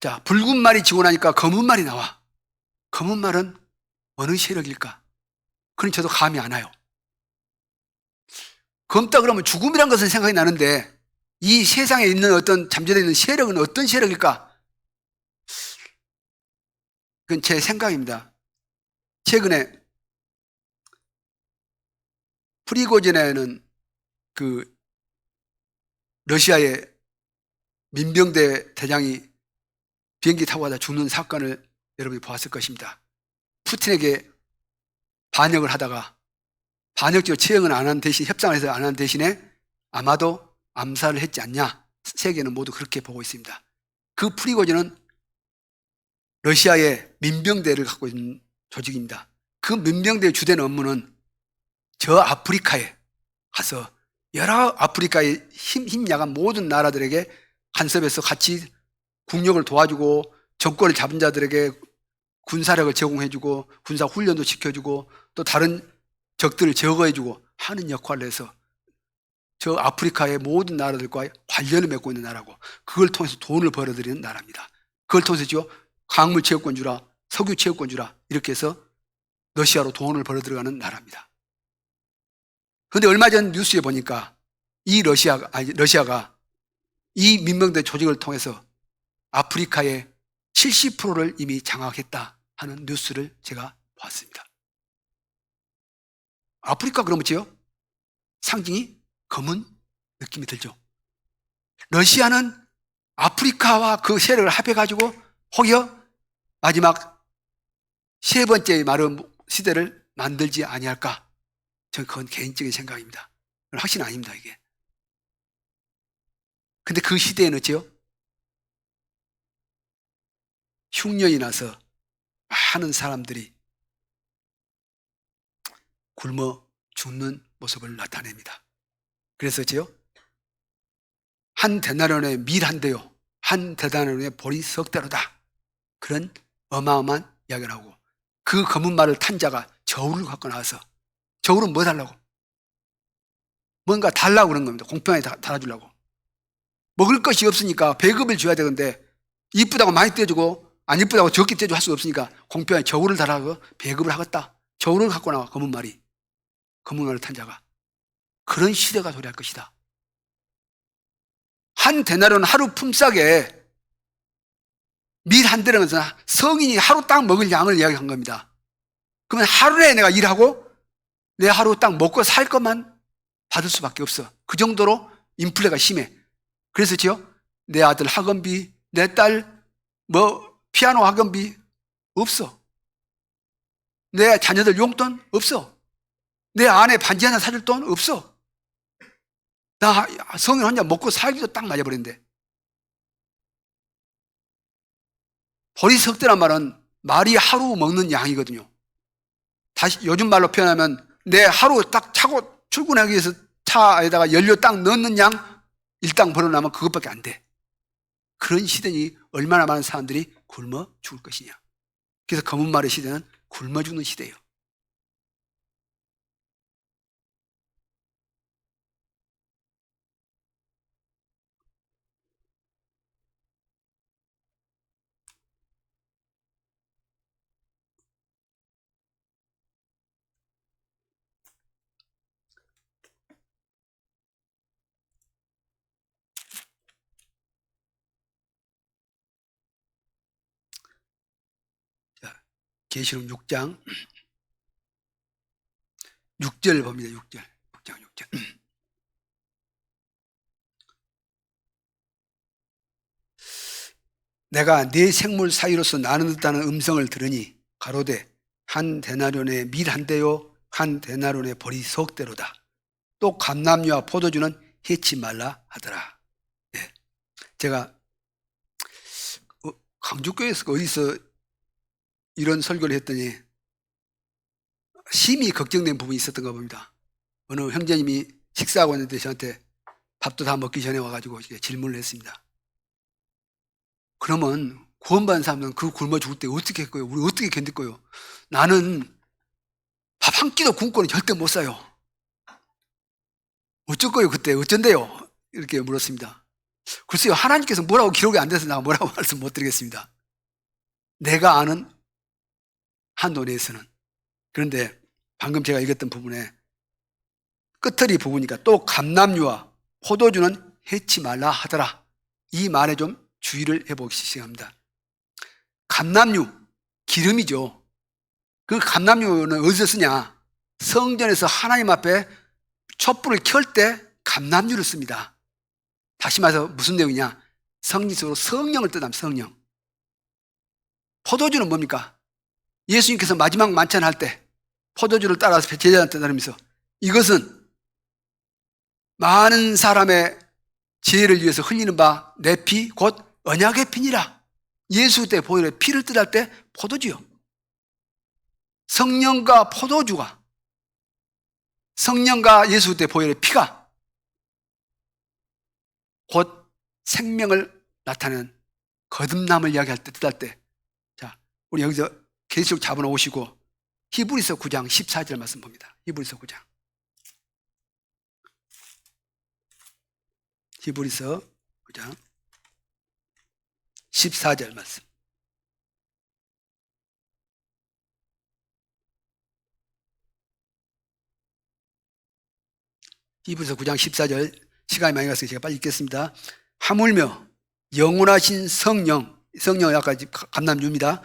자, 붉은 말이 지고 나니까 검은 말이 나와. 검은 말은 어느 세력일까? 그건 저도 감이 안 와요. 검다 그러면 죽음이란 것은 생각이 나는데 이 세상에 있는 어떤 잠재되어 있는 세력은 어떤 세력일까? 그건 제 생각입니다. 최근에 프리고진에는 그 러시아의 민병대 대장이 비행기 타고 가다 죽는 사건을 여러분이 보았을 것입니다. 푸틴에게 반역을 하다가 반역죄로 처형은 안 한 대신 협상을 해서 안 한 대신에 아마도 암살을 했지 않냐. 세계는 모두 그렇게 보고 있습니다. 그 프리고진은 러시아의 민병대를 갖고 있는 조직입니다. 그 민병대의 주된 업무는 저 아프리카에 가서 여러 아프리카의 힘 약한 모든 나라들에게 간섭해서 같이 국력을 도와주고 정권을 잡은 자들에게 군사력을 제공해주고 군사 훈련도 시켜주고 또 다른 적들을 제거해주고 하는 역할을 해서 저 아프리카의 모든 나라들과 관련을 맺고 있는 나라고 그걸 통해서 돈을 벌어들이는 나라입니다. 그걸 통해서 광물 채굴권 주라, 석유 채굴권 주라 이렇게 해서 러시아로 돈을 벌어 들어가는 나라입니다. 그런데 얼마 전 뉴스에 보니까 이 러시아가 이 민병대 조직을 통해서 아프리카의 70%를 이미 장악했다 하는 뉴스를 제가 봤습니다. 아프리카 그러면 뭐지요? 상징이 검은 느낌이 들죠. 러시아는 아프리카와 그 세력을 합해가지고 혹여 마지막 세 번째 마르 시대를 만들지 아니할까? 저는 그건 개인적인 생각입니다. 확신은 아닙니다, 이게. 근데 그 시대에는 어째요? 흉년이 나서 많은 사람들이 굶어 죽는 모습을 나타냅니다. 그래서 어째요? 한 데나리온의 밀 한 대요. 한 데나리온의 보리 석 대로다. 그런 어마어마한 이야기를 하고 그 검은 말을 탄 자가 저울을 갖고 나와서 저울은 뭐 달라고? 뭔가 달라고 그런 겁니다. 공평하게 달아주려고. 먹을 것이 없으니까 배급을 줘야 되는데 이쁘다고 많이 떼주고 안 이쁘다고 적게 떼주고 할 수 없으니까 공평하게 저울을 달라고 배급을 하겠다. 저울을 갖고 나와 검은 말이. 검은 말을 탄 자가. 그런 시대가 도래할 것이다. 한 데나리온 하루 품삯에 밀 한 대라는 것은 성인이 하루 딱 먹을 양을 이야기한 겁니다. 그러면 하루에 내가 일하고 내 하루 딱 먹고 살 것만 받을 수밖에 없어. 그 정도로 인플레가 심해. 그래서 내 아들 학원비, 내 딸 피아노 학원비 없어. 내 자녀들 용돈 없어. 내 아내 반지 하나 사줄 돈 없어. 나 성인 혼자 먹고 살기도 딱 맞아버린대. 보리석대란 말은 말이 하루 먹는 양이거든요. 다시 요즘 말로 표현하면 내 하루 딱 차고 출근하기 위해서 차에다가 연료 딱 넣는 양 일당 벌어나면 그것밖에 안 돼. 그런 시대니 얼마나 많은 사람들이 굶어 죽을 것이냐. 그래서 검은 말의 시대는 굶어 죽는 시대예요. 자, 계시록 6장 6절 봅니다. 6절. 6장 6절. 내가 네 생물 사이로서 나는 듯하는 음성을 들으니 가로되 한 데나리온의 밀 한 대요 한 데나리온의 벌이 석 대로다. 또 감람류와 포도주는 해치 말라 하더라. 예. 제가 강주교에서 어디서 이런 설교를 했더니 심히 걱정된 부분이 있었던가 봅니다. 어느 형제님이 식사하고 있는데 저한테 밥도 다 먹기 전에 와가지고 질문을 했습니다. 그러면 구원받은 사람들은 그 굶어 죽을 때 어떻게 할 거예요? 우리 어떻게 견딜 거예요? 나는 밥 한 끼도 굶고는 절대 못 사요. 어쩔 거예요 그때? 어쩐대요? 이렇게 물었습니다. 글쎄요, 하나님께서 뭐라고 기록이 안 돼서 내가 뭐라고 말씀 못 드리겠습니다. 내가 아는 한도 내에서는. 그런데 방금 제가 읽었던 부분에 끝터리 부분이니까 또 감람류와 포도주는 해치 말라 하더라. 이 말에 좀 주의를 해보기 시작합니다. 감람류, 기름이죠. 그 감람류는 어디서 쓰냐? 성전에서 하나님 앞에 촛불을 켤 때 감람류를 씁니다. 다시 말해서 무슨 내용이냐? 성리적으로 성령을 뜻합니다. 성령. 포도주는 뭡니까? 예수님께서 마지막 만찬할 때 포도주를 따라서 제자한테 나누면서 이것은 많은 사람의 죄를 위해서 흘리는 바 내 피 곧 언약의 피니라. 예수 때 보혈의 피를 뜻할 때 포도주요. 성령과 포도주가, 성령과 예수 때 보혈의 피가 곧 생명을 나타내는 거듭남을 이야기할 때 뜻할 때, 자, 우리 여기서 계시록 잡아놓으시고 히브리서 9장 14절 말씀 봅니다. 히브리서 9장. 히브리서 9장 14절 말씀. 히브리서 9장 14절, 시간이 많이 가서 제가 빨리 읽겠습니다. 하물며 영원하신 성령, 성령은 아까 감람류입니다.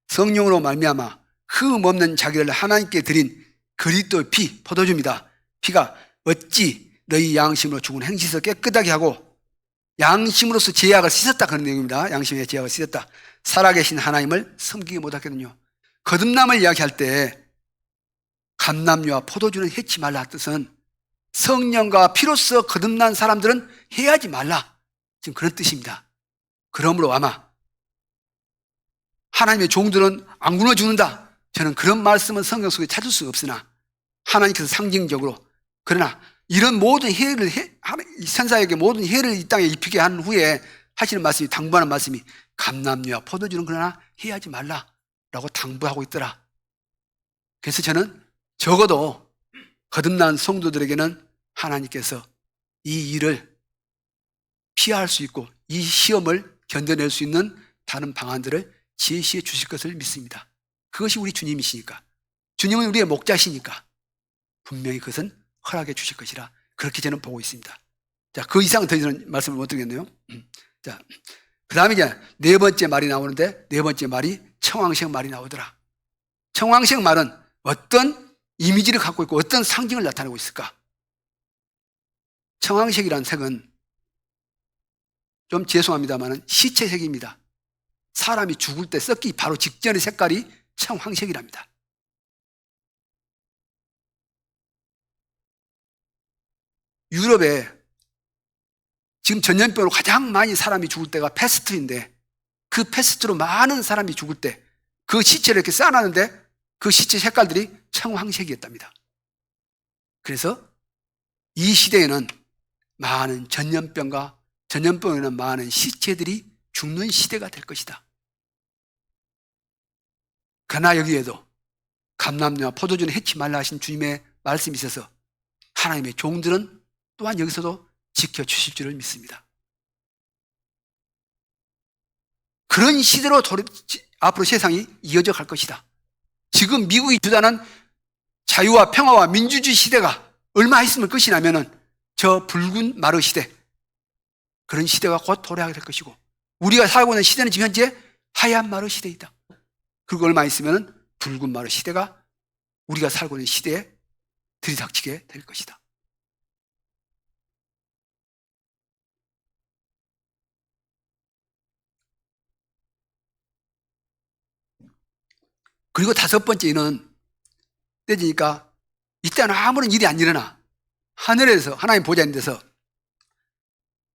성령으로 말미암아 흠 없는 자기를 하나님께 드린 그리스도의 피, 포도주입니다. 피가 어찌 너희 양심으로 죽은 행실에서 깨끗하게 하고 양심으로서 죄악을 씻었다, 그런 내용입니다. 양심의 죄악을 씻었다. 살아계신 하나님을 섬기게 못하거든요. 거듭남을 이야기할 때 감람류와 포도주는 해치 말라 뜻은 성령과 피로써 거듭난 사람들은 해하지 말라, 지금 그런 뜻입니다. 그러므로 아마 하나님의 종들은 안 굶어 죽는다, 저는 그런 말씀은 성경 속에 찾을 수가 없으나 하나님께서 상징적으로, 그러나 이런 모든 해를, 천사에게 모든 해를 이 땅에 입히게 한 후에 하시는 말씀이, 당부하는 말씀이 감람류와 포도주는 그러나 해하지 말라라고 당부하고 있더라. 그래서 저는 적어도 거듭난 성도들에게는 하나님께서 이 일을 피할 수 있고 이 시험을 견뎌낼 수 있는 다른 방안들을 제시해 주실 것을 믿습니다. 그것이 우리 주님이시니까, 주님은 우리의 목자시니까 분명히 그것은 허락해 주실 것이라 그렇게 저는 보고 있습니다. 자, 그 이상 더 이상 말씀을 못 드리겠네요. 자, 그 다음에 이제 네 번째 말이 나오는데, 네 번째 말이 청황색 말이 나오더라. 청황색 말은 어떤 이미지를 갖고 있고 어떤 상징을 나타내고 있을까? 청황색이라는 색은 좀 죄송합니다만 시체색입니다. 사람이 죽을 때 썩기 바로 직전의 색깔이 청황색이랍니다. 유럽에 지금 전염병으로 가장 많이 사람이 죽을 때가 패스트인데, 그 패스트로 많은 사람이 죽을 때 그 시체를 이렇게 쌓아놨는데 그 시체 색깔들이 청황색이었답니다. 그래서 이 시대에는 많은 전염병에는 많은 시체들이 죽는 시대가 될 것이다. 그러나 여기에도 감람류와 포도주는 해치 말라 하신 주님의 말씀이 있어서 하나님의 종들은 또한 여기서도 지켜주실 줄을 믿습니다. 그런 시대로 앞으로 세상이 이어져 갈 것이다. 지금 미국이 주장하는 자유와 평화와 민주주의 시대가 얼마 있으면 끝이 나면은 저 붉은 마르 시대, 그런 시대가 곧 도래하게 될 것이고, 우리가 살고 있는 시대는 지금 현재 하얀 마르 시대이다. 그리고 얼마 있으면 붉은 마르 시대가 우리가 살고 있는 시대에 들이닥치게 될 것이다. 그리고 다섯 번째는 때지니까 이때는 아무런 일이 안 일어나 하늘에서 하나님 보좌인 데서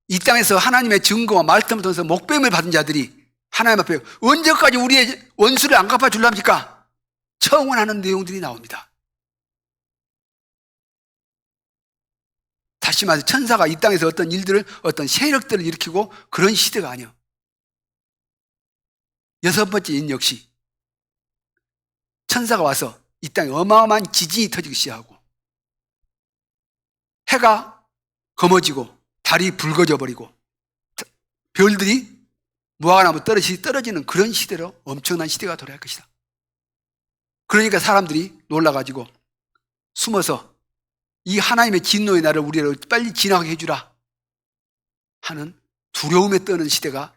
이 땅에서 하나님의 증거와 말씀을 통해서 목배임을 받은 자들이 하나님 앞에 언제까지 우리의 원수를 안 갚아줄라 합니까? 청원하는 내용들이 나옵니다. 다시 말해서 천사가 이 땅에서 어떤 일들을, 어떤 세력들을 일으키고 그런 시대가 아니요. 여섯 번째 인 역시 천사가 와서 이 땅에 어마어마한 지진이 터지기 시작하고 해가 검어지고 달이 붉어져 버리고 별들이 무화과나무 떨어지는 그런 시대로 엄청난 시대가 도래할 것이다. 그러니까 사람들이 놀라가지고 숨어서 이 하나님의 진노의 날을 우리를 빨리 지나가게 해주라 하는 두려움에 떠는 시대가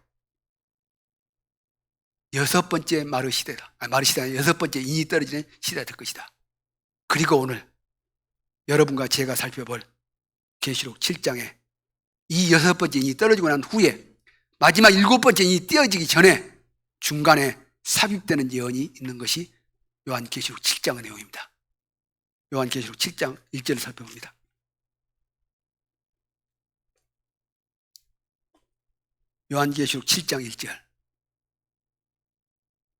여섯 번째 마르 시대다. 마르 시대가 여섯 번째 인이 떨어지는 시대가 될 것이다. 그리고 오늘 여러분과 제가 살펴볼 계시록 7장에 이 여섯 번째 인이 떨어지고 난 후에 마지막 일곱 번째 인이 띄어지기 전에 중간에 삽입되는 예언이 있는 것이 요한계시록 7장의 내용입니다. 요한계시록 7장 1절을 살펴봅니다. 요한계시록 7장 1절.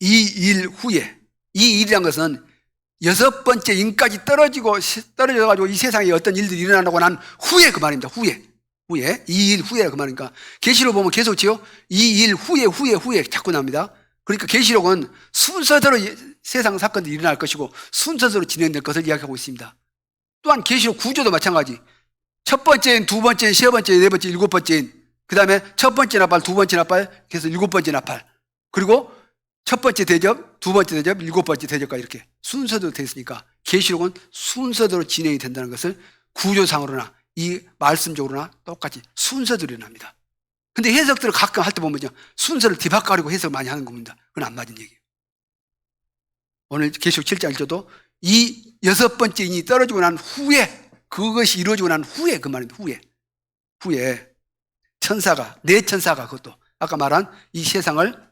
이 일 후에, 이 일이란 것은 여섯 번째 인까지 떨어져가지고 이 세상에 어떤 일들이 일어나고 난 후에 그 말입니다. 후에. 이 일 후에 그 말이니까. 계시록 보면 계속 지요. 이 일 후에 자꾸 나옵니다. 그러니까 계시록은 순서대로 세상 사건들이 일어날 것이고 순서대로 진행될 것을 이야기하고 있습니다. 또한 계시록 구조도 마찬가지. 첫 번째인, 두 번째인, 세 번째인, 네 번째인, 일곱 번째인, 그 다음에 첫 번째 나팔, 두 번째 나팔, 그래서 일곱 번째 나팔, 그리고 첫 번째 대접, 두 번째 대접, 일곱 번째 대접까지 이렇게 순서대로 되어 있으니까 계시록은 순서대로 진행이 된다는 것을 구조상으로나 이 말씀적으로나 똑같이 순서대로 일어납니다. 근데 해석들을 가끔 할 때 보면요, 순서를 뒤바꿔가지고 해석 많이 하는 겁니다. 그건 안 맞은 얘기예요. 오늘 계시록 7장 1절도 이 여섯 번째 인이 떨어지고 난 후에, 그것이 이루어지고 난 후에, 그 말입니다. 후에 천사가, 네 천사가, 그것도 아까 말한 이 세상을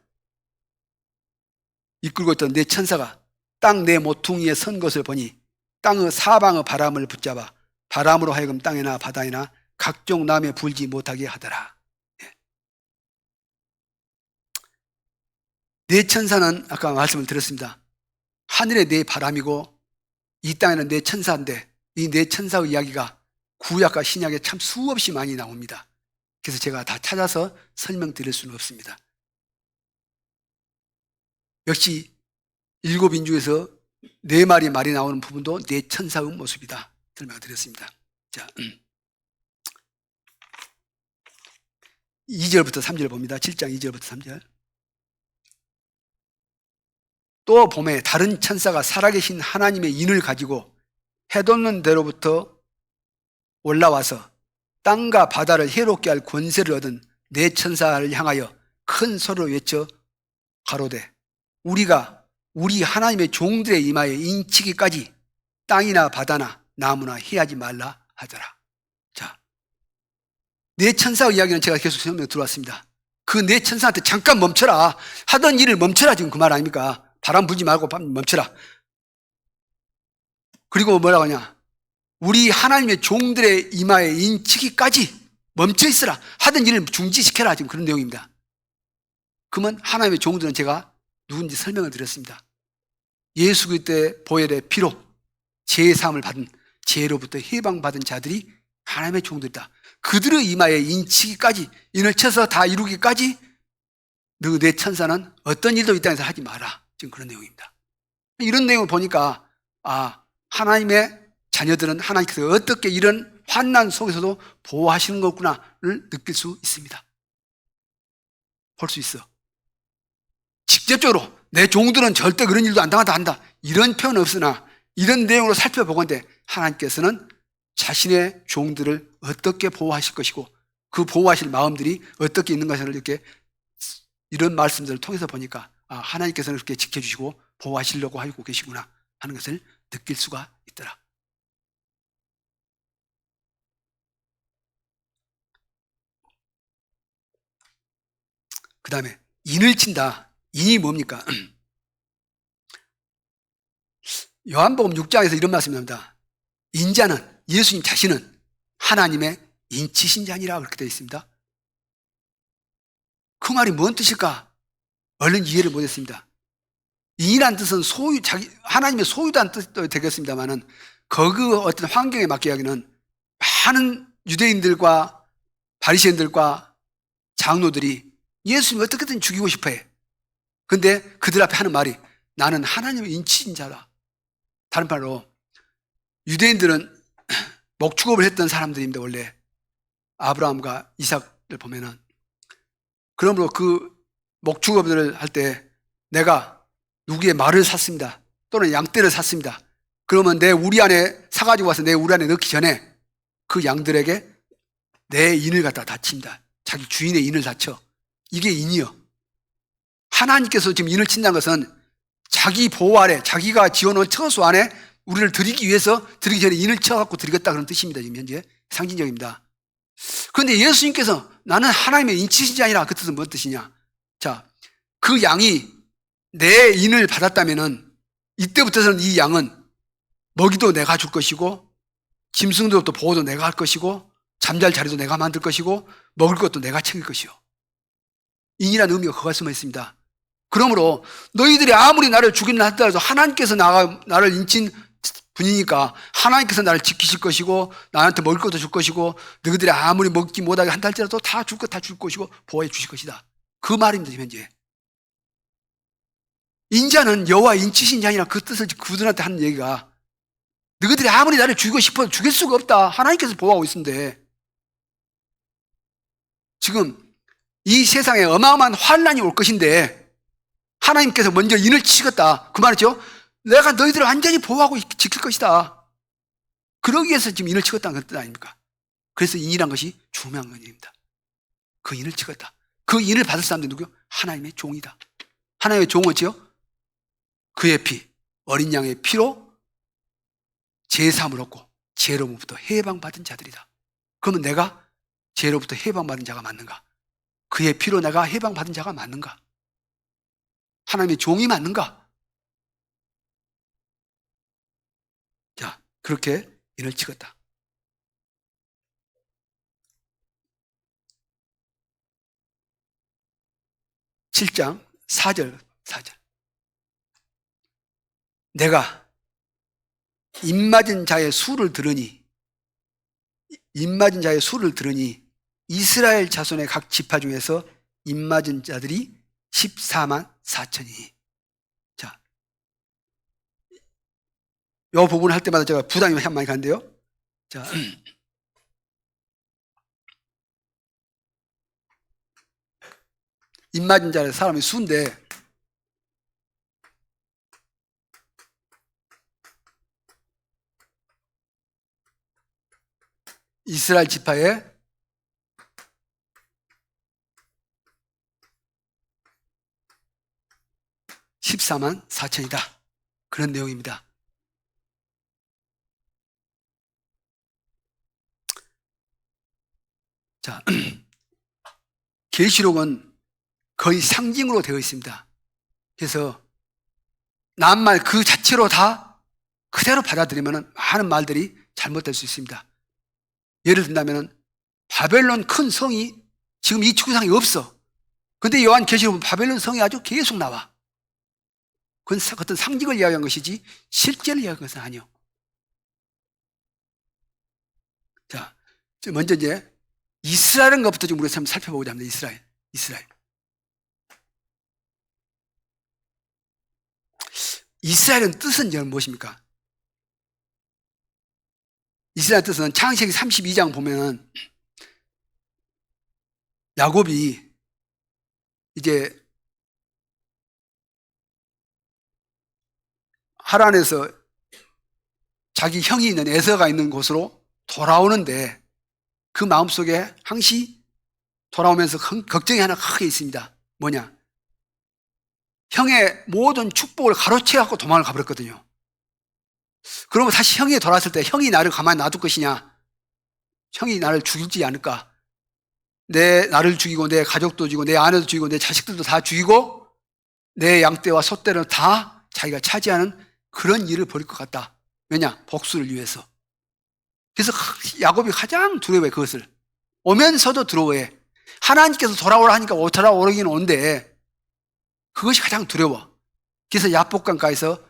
이끌고 있던 네 천사가 땅 네 모퉁이에 선 것을 보니 땅의 사방의 바람을 붙잡아 바람으로 하여금 땅이나 바다이나 각종 남에 불지 못하게 하더라. 네 천사는 아까 말씀을 드렸습니다. 하늘의 네 바람이고 이 땅에는 네 천사인데 이 네 천사의 이야기가 구약과 신약에 참 수없이 많이 나옵니다. 그래서 제가 다 찾아서 설명드릴 수는 없습니다. 역시 일곱 인중에서 네 마리 말이 나오는 부분도 네 천사의 모습이다 설명드렸습니다. 자, 2절부터 3절 봅니다. 7장 2절부터 3절. 또 봄에 다른 천사가 살아계신 하나님의 인을 가지고 해돋는 데로부터 올라와서 땅과 바다를 해롭게 할 권세를 얻은 네 천사를 향하여 큰 소리로 외쳐 가로되 우리가 우리 하나님의 종들의 이마에 인치기까지 땅이나 바다나 나무나 해하지 말라 하더라. 자, 네 천사의 이야기는 제가 계속 설명 들어왔습니다. 그 네 천사한테 잠깐 멈춰라, 하던 일을 멈춰라, 지금 그 말 아닙니까? 바람 불지 말고 멈춰라. 그리고 뭐라고 하냐, 우리 하나님의 종들의 이마에 인치기까지 멈춰 있으라, 하던 일을 중지시켜라, 지금 그런 내용입니다. 그러면 하나님의 종들은 제가 누군지 설명을 드렸습니다. 예수 그리스도의 보혈의 피로 죄사함을 받은, 죄로부터 해방받은 자들이 하나님의 종들이다. 그들의 이마에 인치기까지, 인을 쳐서 다 이루기까지 너 내 천사는 어떤 일도 이 땅에서 하지 마라. 지금 그런 내용입니다. 이런 내용을 보니까 하나님의 자녀들은 하나님께서 어떻게 이런 환난 속에서도 보호하시는 거구나를 느낄 수 있습니다. 볼 수 있어. 직접적으로 내 종들은 절대 그런 일도 안 당하다 한다, 이런 표현은 없으나 이런 내용으로 살펴보건대 하나님께서는 자신의 종들을 어떻게 보호하실 것이고 그 보호하실 마음들이 어떻게 있는 것을 이렇게 이런 말씀들을 통해서 보니까 하나님께서는 그렇게 지켜주시고 보호하시려고 하고 계시구나 하는 것을 느낄 수가 있더라. 그 다음에 인을 친다. 인이 뭡니까? 요한복음 6장에서 이런 말씀이 나옵니다. 인자는, 예수님 자신은 하나님의 인치신 자니라 그렇게 되어 있습니다. 그 말이 뭔 뜻일까? 얼른 이해를 못했습니다. 인이란 뜻은 소유, 하나님의 소유다는 뜻도 되겠습니다만은 그 어떤 환경에 맞게 하기는 많은 유대인들과 바리새인들과 장로들이 예수님을 어떻게든 죽이고 싶어 해. 근데 그들 앞에 하는 말이 나는 하나님의 인치신 자다. 다른 말로 유대인들은 목축업을 했던 사람들입니다. 원래 아브라함과 이삭을 보면은. 그러므로 그 목축업을 할 때 내가 누구의 말을 샀습니다. 또는 양떼를 샀습니다. 그러면 내 우리 안에 사가지고 와서 내 우리 안에 넣기 전에 그 양들에게 내 인을 갖다 다칩니다. 자기 주인의 인을 다쳐. 이게 인이요. 하나님께서 지금 인을 친다는 것은 자기 보호 아래, 자기가 지어놓은 처소 안에 우리를 드리기 위해서 드리기 전에 인을 쳐갖고 드리겠다 그런 뜻입니다. 지금 현재 상징적입니다. 그런데 예수님께서 나는 하나님의 인치신 자이라, 그 뜻은 무슨 뜻이냐? 자, 그 양이 내 인을 받았다면은 이때부터는 이 양은 먹이도 내가 줄 것이고 짐승들도 보호도 내가 할 것이고 잠잘 자리도 내가 만들 것이고 먹을 것도 내가 챙길 것이요. 인이라는 의미가 그것에 숨어 있습니다. 그러므로 너희들이 아무리 나를 죽이려 하더라도 하나님께서 나를 인친 분이니까 하나님께서 나를 지키실 것이고 나한테 먹을 것도 줄 것이고 너희들이 아무리 먹지 못하게 한다 할지라도 다 줄 것 다 줄 것이고 보호해 주실 것이다. 그 말입니다. 지금 현재 인자는 여호와 인치신 자니라 그 뜻을 그들한테 하는 얘기가 너희들이 아무리 나를 죽이고 싶어도 죽일 수가 없다. 하나님께서 보호하고 있는데 지금 이 세상에 어마어마한 환난이 올 것인데 하나님께서 먼저 인을 치겠다. 그 말이죠. 내가 너희들을 완전히 보호하고 지킬 것이다. 그러기 위해서 지금 인을 치겠다는 뜻 아닙니까? 그래서 인이란 것이 중요한 것입니다. 그 인을 치겠다. 그 인을 받을 사람들이 누구요? 하나님의 종이다. 하나님의 종은 어찌요? 그의 피, 어린 양의 피로 제사함을 얻고 죄로부터 해방받은 자들이다. 그러면 내가 죄로부터 해방받은 자가 맞는가? 그의 피로 내가 해방받은 자가 맞는가? 하나님의 종이 맞는가? 자, 그렇게 인을 치겠다. (7장) 4절. 내가 입맞은 자의 수를 들으니 이스라엘 자손의 각 지파 중에서 입맞은 자들이 14만 4천이니. 자, 이 부분을 할 때마다 제가 부담이 많이 가는데요. 자, 입맞은 자의 사람이 수인데 이스라엘 지파에 14만 4천이다. 그런 내용입니다. 자, 계시록은 거의 상징으로 되어 있습니다. 그래서 낱말 그 자체로 다 그대로 받아들이면 많은 말들이 잘못될 수 있습니다. 예를 든다면 바벨론 큰 성이 지금 이 지구상에 없어. 근데 요한계시록은 바벨론 성이 아주 계속 나와. 그건 어떤 상징을 이야기한 것이지 실제를 이야기한 것은 아니요. 자, 먼저 이제 이스라엘은 것부터 좀 우리가 한번 살펴보고자 합니다. 이스라엘. 이스라엘은 뜻은 무엇입니까? 이스라엘 뜻은 창세기 32장 보면 야곱이 이제 하란에서 자기 형이 있는 에서가 있는 곳으로 돌아오는데 그 마음속에 항시 돌아오면서 걱정이 하나 크게 있습니다. 뭐냐? 형의 모든 축복을 가로채 갖고 도망을 가버렸거든요. 그러면 다시 형이 돌아왔을 때 형이 나를 가만히 놔둘 것이냐? 형이 나를 죽이지 않을까? 나를 죽이고 내 가족도 죽이고 내 아내도 죽이고 내 자식들도 다 죽이고 내 양떼와 소떼를 다 자기가 차지하는 그런 일을 벌일 것 같다. 왜냐? 복수를 위해서. 그래서 야곱이 가장 두려워해. 그것을 오면서도 두려워해. 하나님께서 돌아오라 하니까 돌아오긴 온대. 그것이 가장 두려워. 그래서 야복강가에서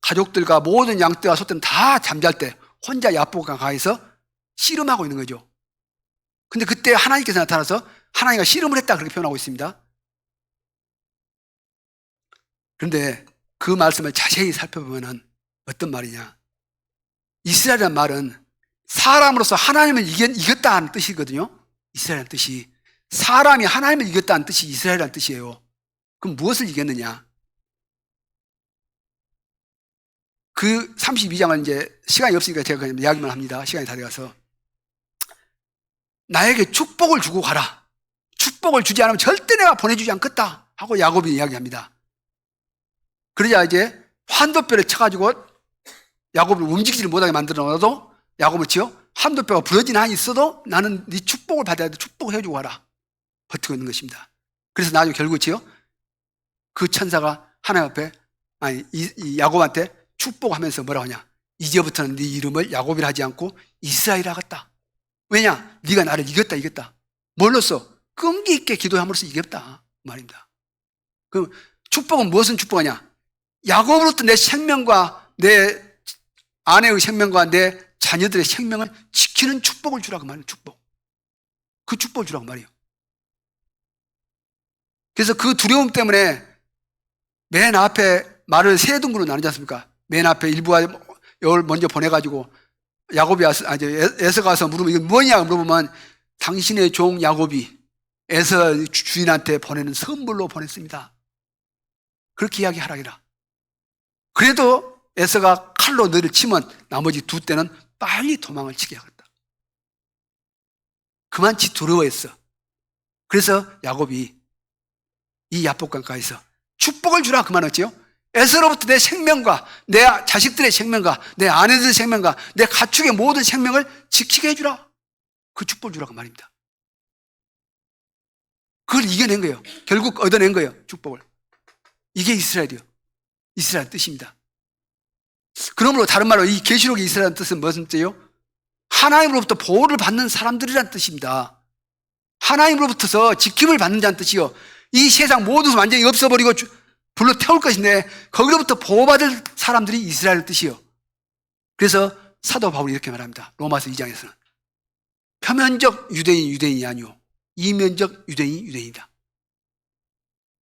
가족들과 모든 양떼와 소떼는 다 잠잘 때 혼자 야복강가에서 씨름하고 있는 거죠. 근데 그때 하나님께서 나타나서 하나님과 씨름을 했다 그렇게 표현하고 있습니다. 그런데 그 말씀을 자세히 살펴보면 어떤 말이냐? 이스라엘이라는 말은 사람으로서 하나님을 이겼다는 뜻이거든요. 이스라엘이라는 뜻이 사람이 하나님을 이겼다는 뜻이 이스라엘이라는 뜻이에요. 그럼 무엇을 이겼느냐? 그 32장을 이제 시간이 없으니까 제가 그냥 이야기만 합니다. 시간이 다 돼가서 나에게 축복을 주고 가라. 축복을 주지 않으면 절대 내가 보내주지 않겠다 하고 야곱이 이야기합니다. 그러자 이제 환도뼈를 쳐가지고 야곱을 움직이지 못하게 만들어 놔도 야곱을 치어 환도뼈가 부러진 한이 있어도 나는 네 축복을 받아야 돼. 축복을 해주고 가라. 버티고 있는 것입니다. 그래서 나중에 결국 치어 그 천사가 하나님 앞에 이 야곱한테 축복하면서 뭐라고 하냐? 이제부터는 네 이름을 야곱이라 하지 않고 이스라엘 하겠다. 왜냐? 네가 나를 이겼다. 뭘로써? 끈기 있게 기도함으로써 이겼다 말입니다. 그럼 축복은 무엇은 축복하냐? 야곱으로부터 내 생명과 내 아내의 생명과 내 자녀들의 생명을 지키는 축복을 주라고 말이에요. 축복. 그 축복을 주라고 말이에요. 그래서 그 두려움 때문에 맨 앞에 말을 세 등분으로 나누지 않습니까? 맨 앞에 일부가 열 먼저 보내가지고 야곱이 에서가 와서 물으면 이건 뭐냐 물어보면 당신의 종 야곱이 에서 주인한테 보내는 선물로 보냈습니다. 그렇게 이야기하라기라. 그래도 에서가 칼로 너를 치면 나머지 두 때는 빨리 도망을 치게 하겠다. 그만치 두려워했어. 그래서 야곱이 이 야복강가에서 축복을 주라 그 말이었지요. 에서로부터 내 생명과 내 자식들의 생명과 내 아내들의 생명과 내 가축의 모든 생명을 지키게 해주라. 그 축복을 주라 그 말입니다. 그걸 이겨낸 거예요. 결국 얻어낸 거예요. 축복을. 이게 이스라엘이요. 이스라엘 뜻입니다. 그러므로 다른 말로 이 계시록의 이스라엘 뜻은 무슨 뜻이에요? 하나님으로부터 보호를 받는 사람들이란 뜻입니다. 하나님으로부터서 지킴을 받는 자는 뜻이요. 이 세상 모두 완전히 없어버리고 불로 태울 것인데 거기로부터 보호받을 사람들이 이스라엘 뜻이요. 그래서 사도 바울이 이렇게 말합니다. 로마서 2장에서는 표면적 유대인이 아니오 이면적 유대인이다.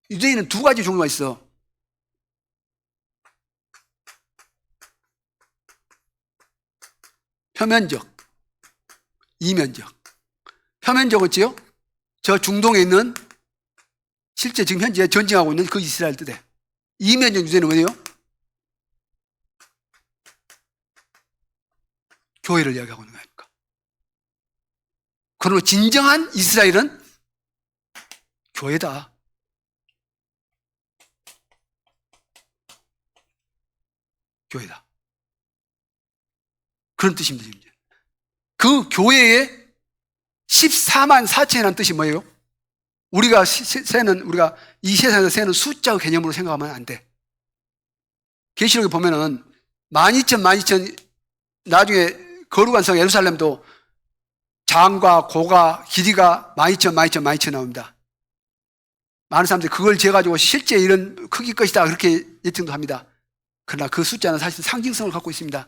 유대인은 두 가지 종류가 있어. 표면적, 이면적. 표면적은 지요? 저 중동에 있는 실제 지금 현재 전쟁하고 있는 그 이스라엘 뜻에. 이면적 유대인은 뭐예요? 교회를 이야기하고 있는 거니까. 그러므로 진정한 이스라엘은 교회다. 교회다. 그런 뜻입니다. 그 교회에 14만 4천이라는 뜻이 뭐예요? 우리가 이 세상에서 세는 숫자의 개념으로 생각하면 안 돼. 계시록에 보면은 12,000 나중에 거룩한 성 예루살렘도 장과 고가 길이가 12,000 나옵니다. 많은 사람들이 그걸 재가지고 실제 이런 크기 것이다 그렇게 예측도 합니다. 그러나 그 숫자는 사실 상징성을 갖고 있습니다.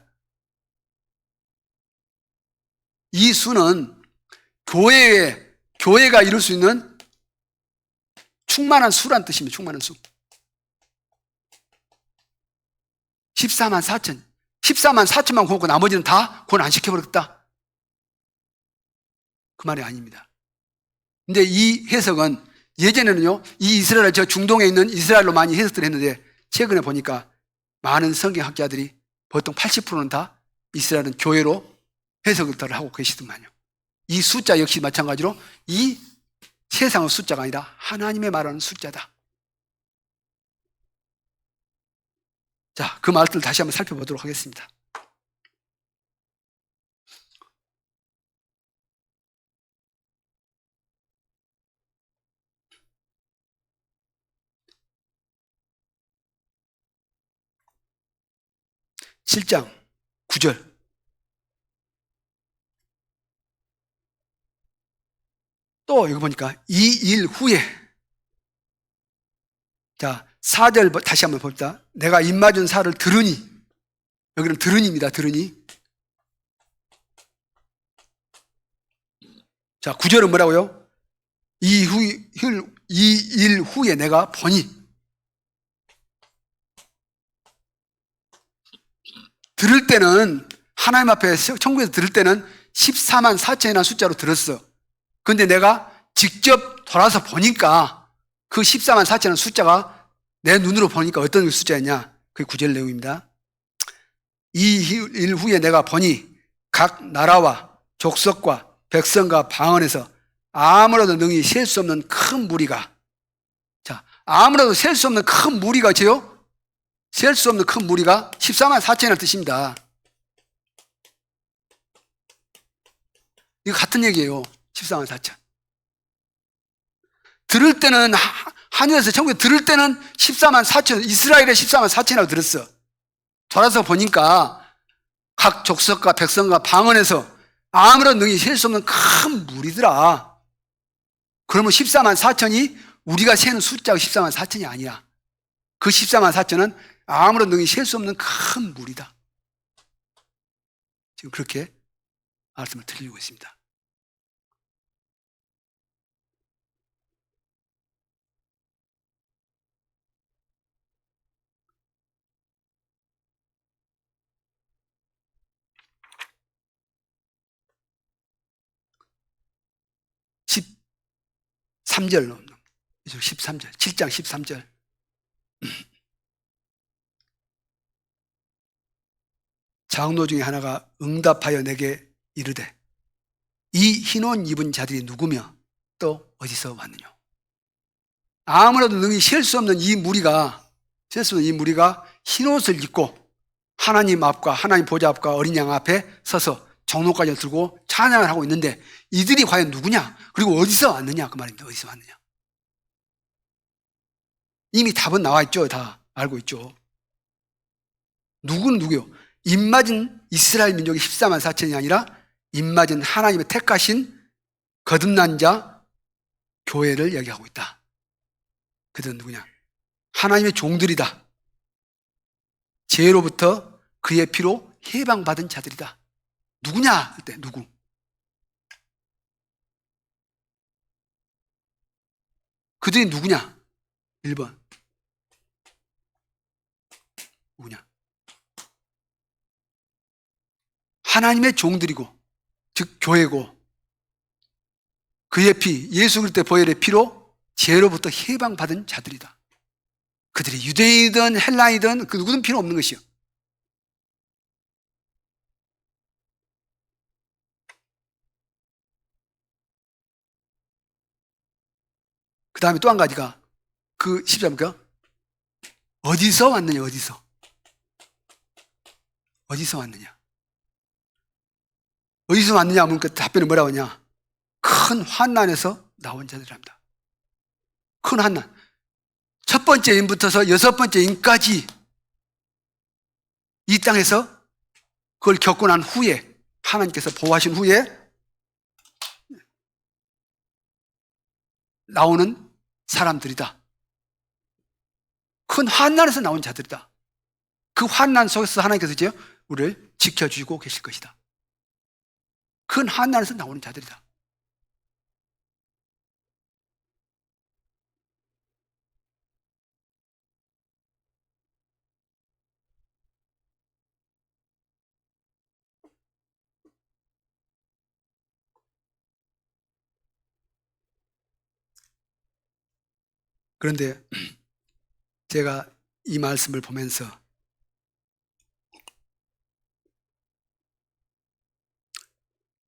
이 수는 교회가 이룰 수 있는 충만한 수란 뜻입니다. 충만한 수. 14만 4천. 14만 4천만 구웠고 나머지는 다 구원 안 시켜버렸다. 그 말이 아닙니다. 근데 이 해석은 예전에는요, 이 이스라엘, 저 중동에 있는 이스라엘로 많이 해석들 했는데 최근에 보니까 많은 성경학자들이 보통 80%는 다 이스라엘은 교회로 해석을 하고 계시더만요. 이 숫자 역시 마찬가지로 이 세상의 숫자가 아니라 하나님의 말하는 숫자다. 자, 그 말들을 다시 한번 살펴보도록 하겠습니다. (7장) 9절. 또 이거 보니까 이 일 후에, 자 4절 다시 한번 봅시다. 내가 입맞은 살을 들으니, 여기는 들으니입니다. 들으니. 자 9절은 뭐라고요? 이 일 후에 내가 보니. 들을 때는 하나님 앞에 천국에서 들을 때는 14만 4천이라는 숫자로 들었어. 근데 내가 직접 돌아서 보니까 그 14만 4천이라는 숫자가 내 눈으로 보니까 어떤 숫자였냐? 그게 9절 내용입니다. 이 일 후에 내가 보니 각 나라와 족속과 백성과 방언에서 아무라도 능히 셀 수 없는 큰 무리가, 자, 아무라도 셀 수 없는 큰 무리가, 죠? 셀 수 없는 큰 무리가 14만 4천이라는 뜻입니다. 이거 같은 얘기예요. 14만 4천. 들을 때는 하늘에서 천국에 들을 때는 14만 4천, 이스라엘의 14만 4천이라고 들었어. 돌아서 보니까 각 족속과 백성과 방언에서 아무런 능히 셀 수 없는 큰 무리더라. 그러면 14만 4천이 우리가 세는 숫자가 14만 4천이 아니야. 그 14만 4천은 아무런 능히 셀 수 없는 큰 무리다. 지금 그렇게 말씀을 드리고 있습니다. (13절) 13절, 7장 13절. 장로 중에 하나가 응답하여 내게 이르되 이 흰 옷 입은 자들이 누구며 또 어디서 왔느냐. 아무래도 능히 셀 수 없는 이 무리가 흰 옷을 입고 하나님 앞과 하나님 보좌 앞과 어린 양 앞에 서서 정로까지 들고 찬양을 하고 있는데 이들이 과연 누구냐? 그리고 어디서 왔느냐? 그 말입니다. 어디서 왔느냐? 이미 답은 나와 있죠. 다 알고 있죠. 누구는 누구요? 입맞은 이스라엘 민족이 14만 4천이 아니라 입맞은 하나님의 택하신 거듭난 자 교회를 얘기하고 있다. 그들은 누구냐? 하나님의 종들이다. 죄로부터 그의 피로 해방받은 자들이다. 누구냐? 그때 누구? 그들이 누구냐? 1번 누구냐? 하나님의 종들이고, 즉 교회고, 그의 피, 예수 그리스도의 보혈의 피로 죄로부터 해방받은 자들이다. 그들이 유대인이든 헬라이든 그 누구든 필요 없는 것이요. 그 다음에 또 한 가지가 그 10절입니까? 어디서 왔느냐? 어디서 왔느냐? 어디서 왔느냐 하면 그 답변이 뭐라고 하냐? 큰 환난에서 나온 자들이랍니다. 큰 환난. 첫 번째 인부터서 여섯 번째 인까지 이 땅에서 그걸 겪고 난 후에 하나님께서 보호하신 후에 나오는 사람들이다. 큰 환난에서 나온 자들이다. 그 환난 속에서 하나님께서 이제 우리를 지켜주고 계실 것이다. 큰 환난에서 나오는 자들이다. 그런데 제가 이 말씀을 보면서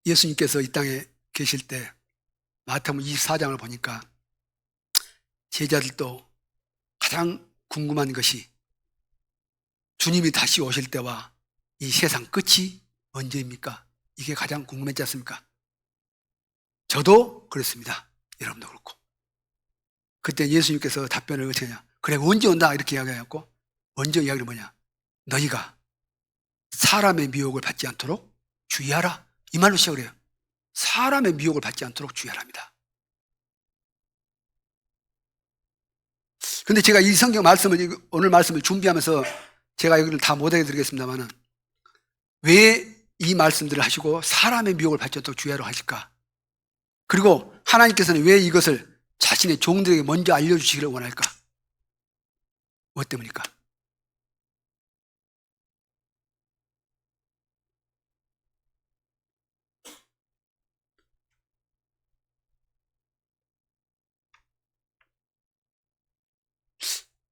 예수님께서 이 땅에 계실 때 마태복음 24장을 보니까 제자들도 가장 궁금한 것이 주님이 다시 오실 때와 이 세상 끝이 언제입니까? 이게 가장 궁금했지 않습니까? 저도 그렇습니다. 여러분도 그렇고. 그때 예수님께서 답변을 어떻게 하냐? 그래, 언제 온다? 이렇게 이야기하고, 먼저 이야기를 뭐냐? 너희가 사람의 미혹을 받지 않도록 주의하라. 이 말로 시작을 해요. 사람의 미혹을 받지 않도록 주의하랍니다. 근데 제가 이 성경 말씀을, 오늘 말씀을 준비하면서 제가 여기를 다 못 해드리겠습니다만은, 왜 이 말씀들을 하시고 사람의 미혹을 받지 않도록 주의하라고 하실까? 그리고 하나님께서는 왜 이것을 자신의 종들에게 먼저 알려주시기를 원할까? 무엇 때문일까?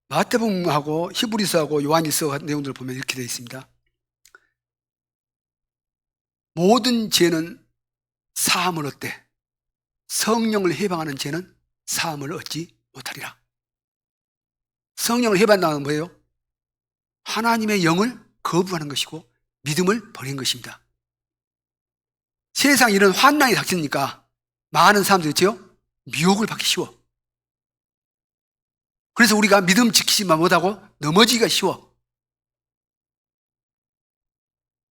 마태복음하고 히브리서하고 요한일서 내용들을 보면 이렇게 되어 있습니다. 모든 죄는 사함을 얻되 성령을 해방하는 죄는 사함을 얻지 못하리라. 성령을 해방한다는 건 뭐예요? 하나님의 영을 거부하는 것이고 믿음을 버린 것입니다. 세상에 이런 환난이 닥치니까 많은 사람들이 있죠? 미혹을 받기 쉬워. 그래서 우리가 믿음 지키지만 못하고 넘어지기가 쉬워.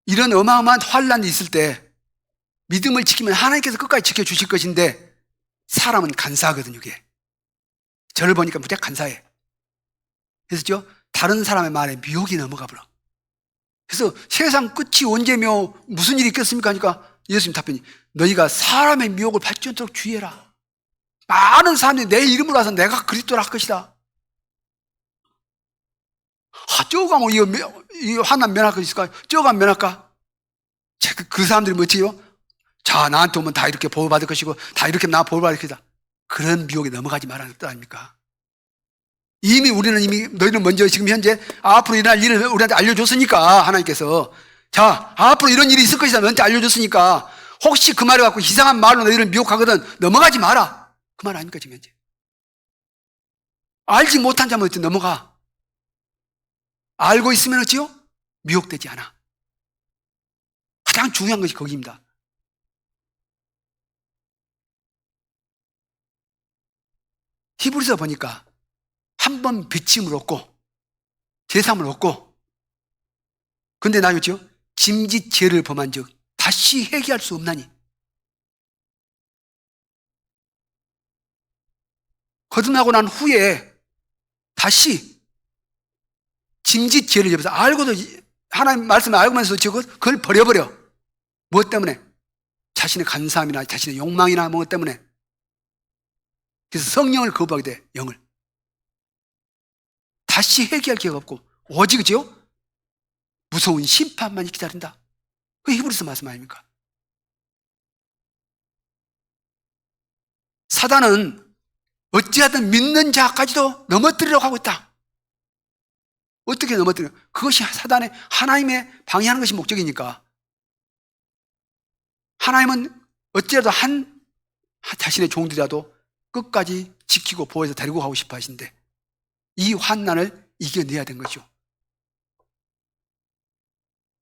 이런 어마어마한 환난이 있을 때 믿음을 지키면 하나님께서 끝까지 지켜주실 것인데 사람은 간사하거든요. 이게 저를 보니까 무척 간사해. 그래서 다른 사람의 말에 미혹이 넘어가 버려. 그래서 세상 끝이 언제며 무슨 일이 있겠습니까? 하니까 예수님 답변이 너희가 사람의 미혹을 받지 않도록 주의해라. 많은 사람들이 내 이름으로 와서 내가 그리스도라 할 것이다. 저거 가면 이 환난 면할 거 있을까? 저거 가면 면할까? 그 사람들이 뭐지요? 자, 나한테 오면 다 이렇게 보호받을 것이고 다 이렇게 나 보호받을 것이다. 그런 미혹에 넘어가지 말라는 뜻 아닙니까? 이미 너희는 먼저 지금 현재 앞으로 일어날 일을 우리한테 알려줬으니까 하나님께서 자, 앞으로 이런 일이 있을 것이다 너한테 알려줬으니까 혹시 그 말을 갖고 이상한 말로 너희를 미혹하거든 넘어가지 마라. 그 말 아닙니까 지금 현재? 알지 못한 자면 어떻게 넘어가? 알고 있으면 어찌요? 미혹되지 않아. 가장 중요한 것이 거기입니다. 히브리서 보니까 한 번 비침을 얻고 제삼을 얻고 근데 나였죠? 짐짓 죄를 범한 즉 다시 회개할 수 없나니 거듭나고 난 후에 다시 짐짓 죄를 접해서 알고도 하나님 말씀을 알고면서 그걸 버려버려. 무엇 때문에? 자신의 간사함이나 자신의 욕망이나 무엇 때문에. 그래서 성령을 거부하게 돼. 영을 다시 회개할 기회가 없고 오직 그죠? 무서운 심판만 기다린다. 그게 히브리서 말씀 아닙니까? 사단은 어찌하든 믿는 자까지도 넘어뜨리려고 하고 있다. 어떻게 넘어뜨려? 그것이 사단의 하나님의 방해하는 것이 목적이니까. 하나님은 어찌라도 자신의 종들이라도 끝까지 지키고 보호해서 데리고 가고 싶어 하신데 이 환난을 이겨내야 된 것이죠.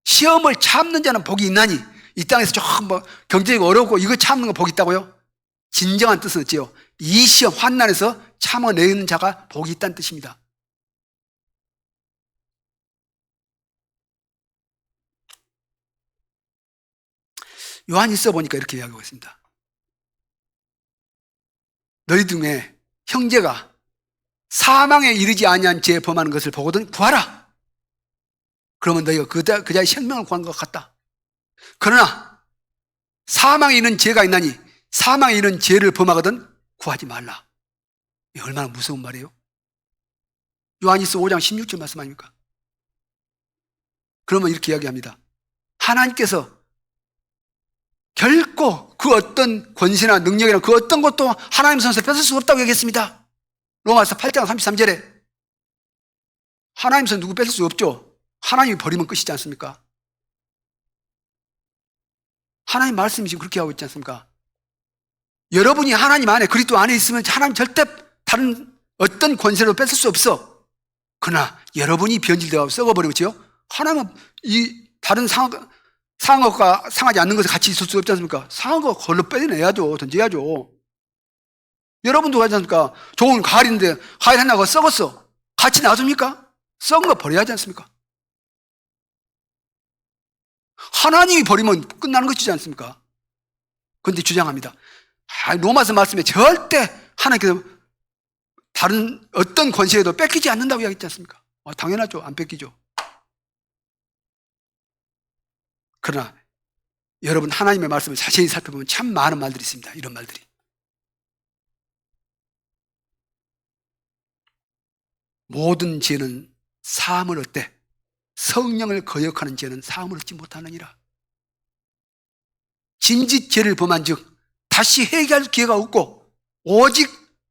시험을 참는 자는 복이 있나니 이 땅에서 조금 경제가 어렵고 이거 참는 거 복이 있다고요? 진정한 뜻은 어찌요? 이 시험 환난에서 참아내는 자가 복이 있다는 뜻입니다. 요한일서 보니까 이렇게 이야기하고 있습니다. 너희 중에 형제가 사망에 이르지 아니한 죄 범하는 것을 보거든 구하라. 그러면 너희가 그 자의 생명을 구하는 것 같다. 그러나 사망에 이르는 죄가 있나니 사망에 이르는 죄를 범하거든 구하지 말라. 얼마나 무서운 말이에요. 요한일서 5장 16절 말씀 아닙니까? 그러면 이렇게 이야기합니다. 하나님께서 결코 그 어떤 권세나 능력이나 그 어떤 것도 하나님 손에서 뺏을 수 없다고 얘기했습니다. 로마서 8장 33절에 하나님 손에서 누구 뺏을 수 없죠. 하나님이 버리면 끝이지 않습니까? 하나님 말씀이 지금 그렇게 하고 있지 않습니까? 여러분이 하나님 안에 그리스도 안에 있으면 하나님 절대 다른 어떤 권세로 뺏을 수 없어. 그러나 여러분이 변질되어 썩어버리고요. 하나님은 이 다른 상한 것과 상하지 않는 것에 같이 있을 수 없지 않습니까? 상한 거 걸로 빼내야죠. 던져야죠. 여러분도 하지 않습니까? 좋은 가을인데 가을 하나가 썩었어. 같이 놔둡니까? 썩은 거 버려야 하지 않습니까? 하나님이 버리면 끝나는 것이지 않습니까? 그런데 주장합니다. 로마서 말씀에 절대 하나님께서 다른 어떤 권세에도 뺏기지 않는다고 이야기했지 않습니까? 당연하죠. 안 뺏기죠. 그러나 여러분 하나님의 말씀을 자세히 살펴보면 참 많은 말들이 있습니다. 이런 말들이. 모든 죄는 사함을 얻되 성령을 거역하는 죄는 사함을 얻지 못하느니라. 진짓 죄를 범한 즉 다시 회개할 기회가 없고 오직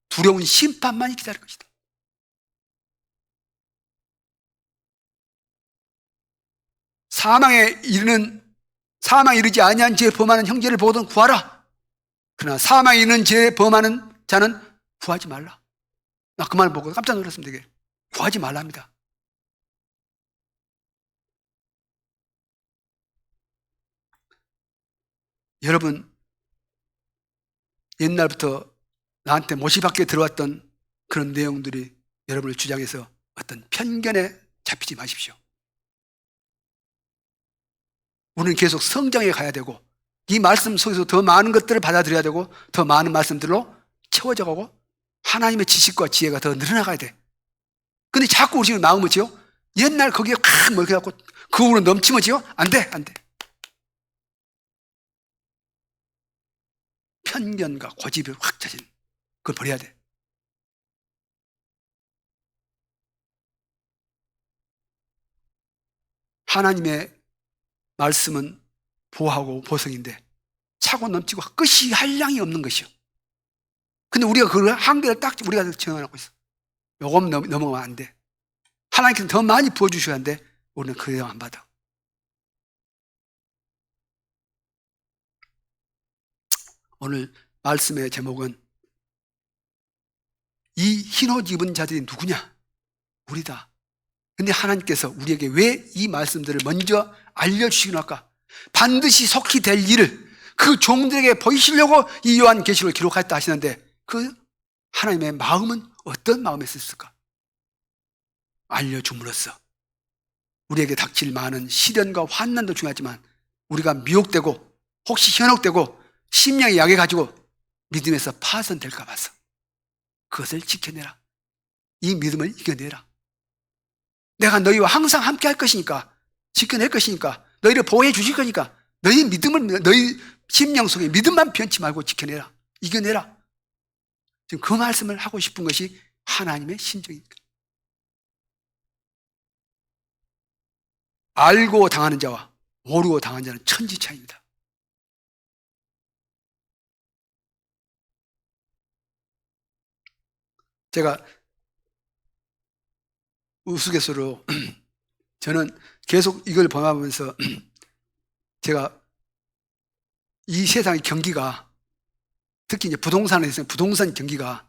두려운 심판만이 기다릴 것이다. 사망에 이르지 아니한 죄에 범하는 형제를 보거든 구하라. 그러나 사망에 이르는 죄에 범하는 자는 구하지 말라. 나 그 말 보고 깜짝 놀랐습니다. 이게 구하지 말랍니다. 여러분 옛날부터 나한테 못이 밖에 들어왔던 그런 내용들이 여러분을 주장해서 어떤 편견에 잡히지 마십시오. 우리는 계속 성장해 가야 되고 이 말씀 속에서 더 많은 것들을 받아들여야 되고 더 많은 말씀들로 채워져 가고 하나님의 지식과 지혜가 더 늘어나가야 돼. 근데 자꾸 우리 지금 마음은 지요? 옛날 거기에 확 먹여갖고 그 후로 넘치면 지요? 안 돼, 안 돼. 편견과 고집을 확 차진 그걸 버려야 돼. 하나님의 말씀은 보하고 보석인데 차고 넘치고 끝이 한량이 없는 것이요. 근데 우리가 그 한계를 딱 우리가 정해놓고 있어. 요금 넘어가면 안 돼. 하나님께서 더 많이 부어주셔야 하는데 우리는 그 영향 안 받아. 오늘 말씀의 제목은 이 흰옷 입은 자들이 누구냐? 우리다. 근데 하나님께서 우리에게 왜 이 말씀들을 먼저 알려주시긴 할까? 반드시 속히 될 일을 그 종들에게 보이시려고 이 요한계시록을 기록했다 하시는데 그 하나님의 마음은 어떤 마음이었을까? 알려줌으로써 우리에게 닥칠 많은 시련과 환난도 중요하지만 우리가 미혹되고 혹시 현혹되고 심령이 약해가지고 믿음에서 파손될까 봐서 그것을 지켜내라. 이 믿음을 이겨내라. 내가 너희와 항상 함께 할 것이니까 지켜낼 것이니까 너희를 보호해 주실 거니까 너희 믿음을 너희 심령 속에 믿음만 변치 말고 지켜내라. 이겨내라. 지금 그 말씀을 하고 싶은 것이 하나님의 심정입니다. 알고 당하는 자와 모르고 당하는 자는 천지 차이입니다. 제가 우스갯소리로 저는 계속 이걸 범하면서 제가 이 세상의 경기가 특히 이제 부동산에 있어서 부동산 경기가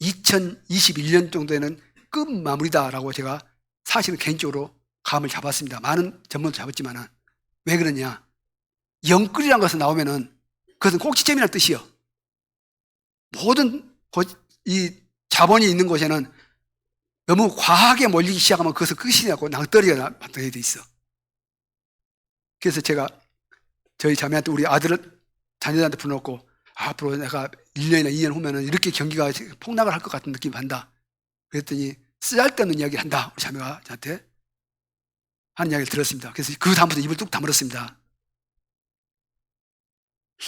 2021년 정도에는 끝마무리다라고 제가 사실은 개인적으로 감을 잡았습니다. 많은 전문도 잡았지만은 왜 그러냐? 영끌이라는 것은 나오면은 그것은 꼭지점이라는 뜻이요. 모든 이 자본이 있는 곳에는 너무 과하게 몰리기 시작하면 그것은 끝이 나고 낭떠러지가 나타나게 돼 있어. 그래서 제가 저희 자매한테 우리 자녀들한테 불러놓고 앞으로 내가 1년이나 2년 후면은 이렇게 경기가 폭락을 할 것 같은 느낌이 한다. 그랬더니 쓰잘데없는 이야기를 한다. 우리 자매가 저한테 하는 이야기를 들었습니다. 그래서 그 다음부터 입을 뚝 다물었습니다.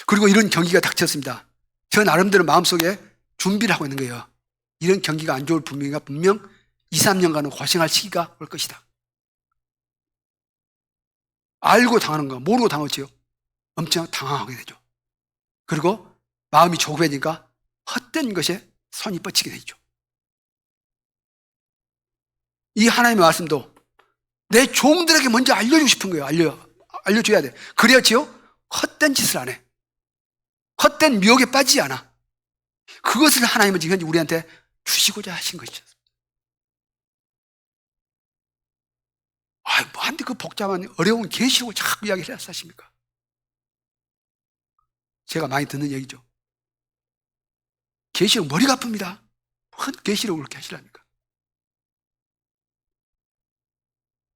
그리고 이런 경기가 닥쳤습니다. 저 나름대로 마음속에 준비를 하고 있는 거예요. 이런 경기가 안 좋을 분명히 분명 2, 3년간은 고생할 시기가 올 것이다. 알고 당하는 거, 모르고 당하지요. 엄청 당황하게 되죠. 그리고 마음이 조급해지니까 헛된 것에 손이 뻗치게 되죠. 이 하나님의 말씀도 내 종들에게 먼저 알려주고 싶은 거예요. 알려줘야 돼. 그래야지요, 헛된 짓을 안 해. 헛된 미혹에 빠지지 않아. 그것을 하나님은 지금 우리한테 주시고자 하신 것이죠. 뭐한테 그 복잡한 어려운 계시록을 자꾸 이야기를 하십니까? 제가 많이 듣는 얘기죠. 계시록 머리가 아픕니다. 뭔 계시록을 그렇게 하시랍니까?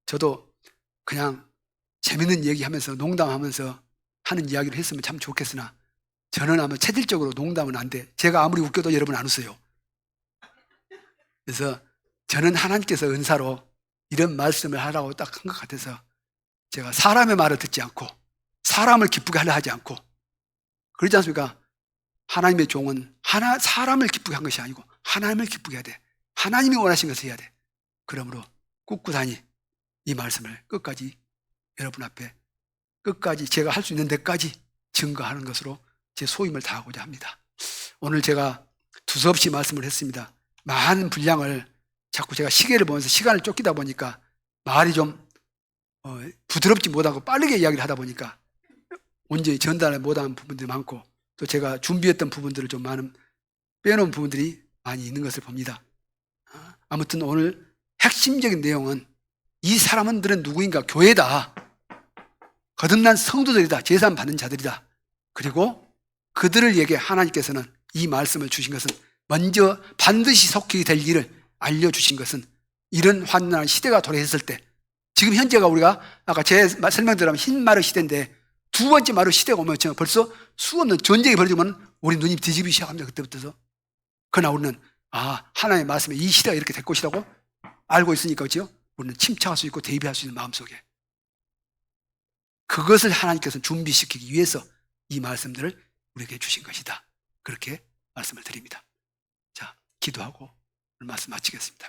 저도 그냥 재밌는 얘기하면서 농담하면서 하는 이야기를 했으면 참 좋겠으나 저는 아마 체질적으로 농담은 안 돼. 제가 아무리 웃겨도 여러분 안 웃어요. 그래서 저는 하나님께서 은사로 이런 말씀을 하라고 딱 한 것 같아서 제가 사람의 말을 듣지 않고 사람을 기쁘게 하려 하지 않고, 그러지 않습니까? 하나님의 종은 사람을 기쁘게 한 것이 아니고 하나님을 기쁘게 해야 돼. 하나님이 원하신 것을 해야 돼. 그러므로 꿋꿋하니 이 말씀을 끝까지 여러분 앞에 끝까지 제가 할 수 있는 데까지 증거하는 것으로 제 소임을 다하고자 합니다. 오늘 제가 두서없이 말씀을 했습니다. 많은 분량을 자꾸 제가 시계를 보면서 시간을 쫓기다 보니까 말이 좀 부드럽지 못하고 빠르게 이야기를 하다 보니까 온전히 전달을 못한 부분들이 많고, 또 제가 준비했던 부분들을 좀 많은 빼놓은 부분들이 많이 있는 것을 봅니다. 아무튼 오늘 핵심적인 내용은 이 사람들은 누구인가? 교회다. 거듭난 성도들이다. 제사함 받는 자들이다. 그리고 그들을 위해 하나님께서는 이 말씀을 주신 것은 먼저 반드시 속히 될 일을 알려주신 것은 이런 환난한 시대가 도래했을 때, 지금 현재가 우리가 아까 제 설명대로하면 흰 마루 시대인데 두 번째 마루 시대가 오면 벌써 수없는 전쟁이 벌어지면 우리 눈이 뒤집기 시작합니다. 그때부터서. 그러나 우리는 하나님의 말씀에 이 시대가 이렇게 될 것이라고 알고 있으니까 그렇죠? 우리는 침착할 수 있고 대비할 수 있는 마음속에 그것을 하나님께서는 준비시키기 위해서 이 말씀들을 우리에게 주신 것이다. 그렇게 말씀을 드립니다. 자, 기도하고 오늘 말씀 마치겠습니다.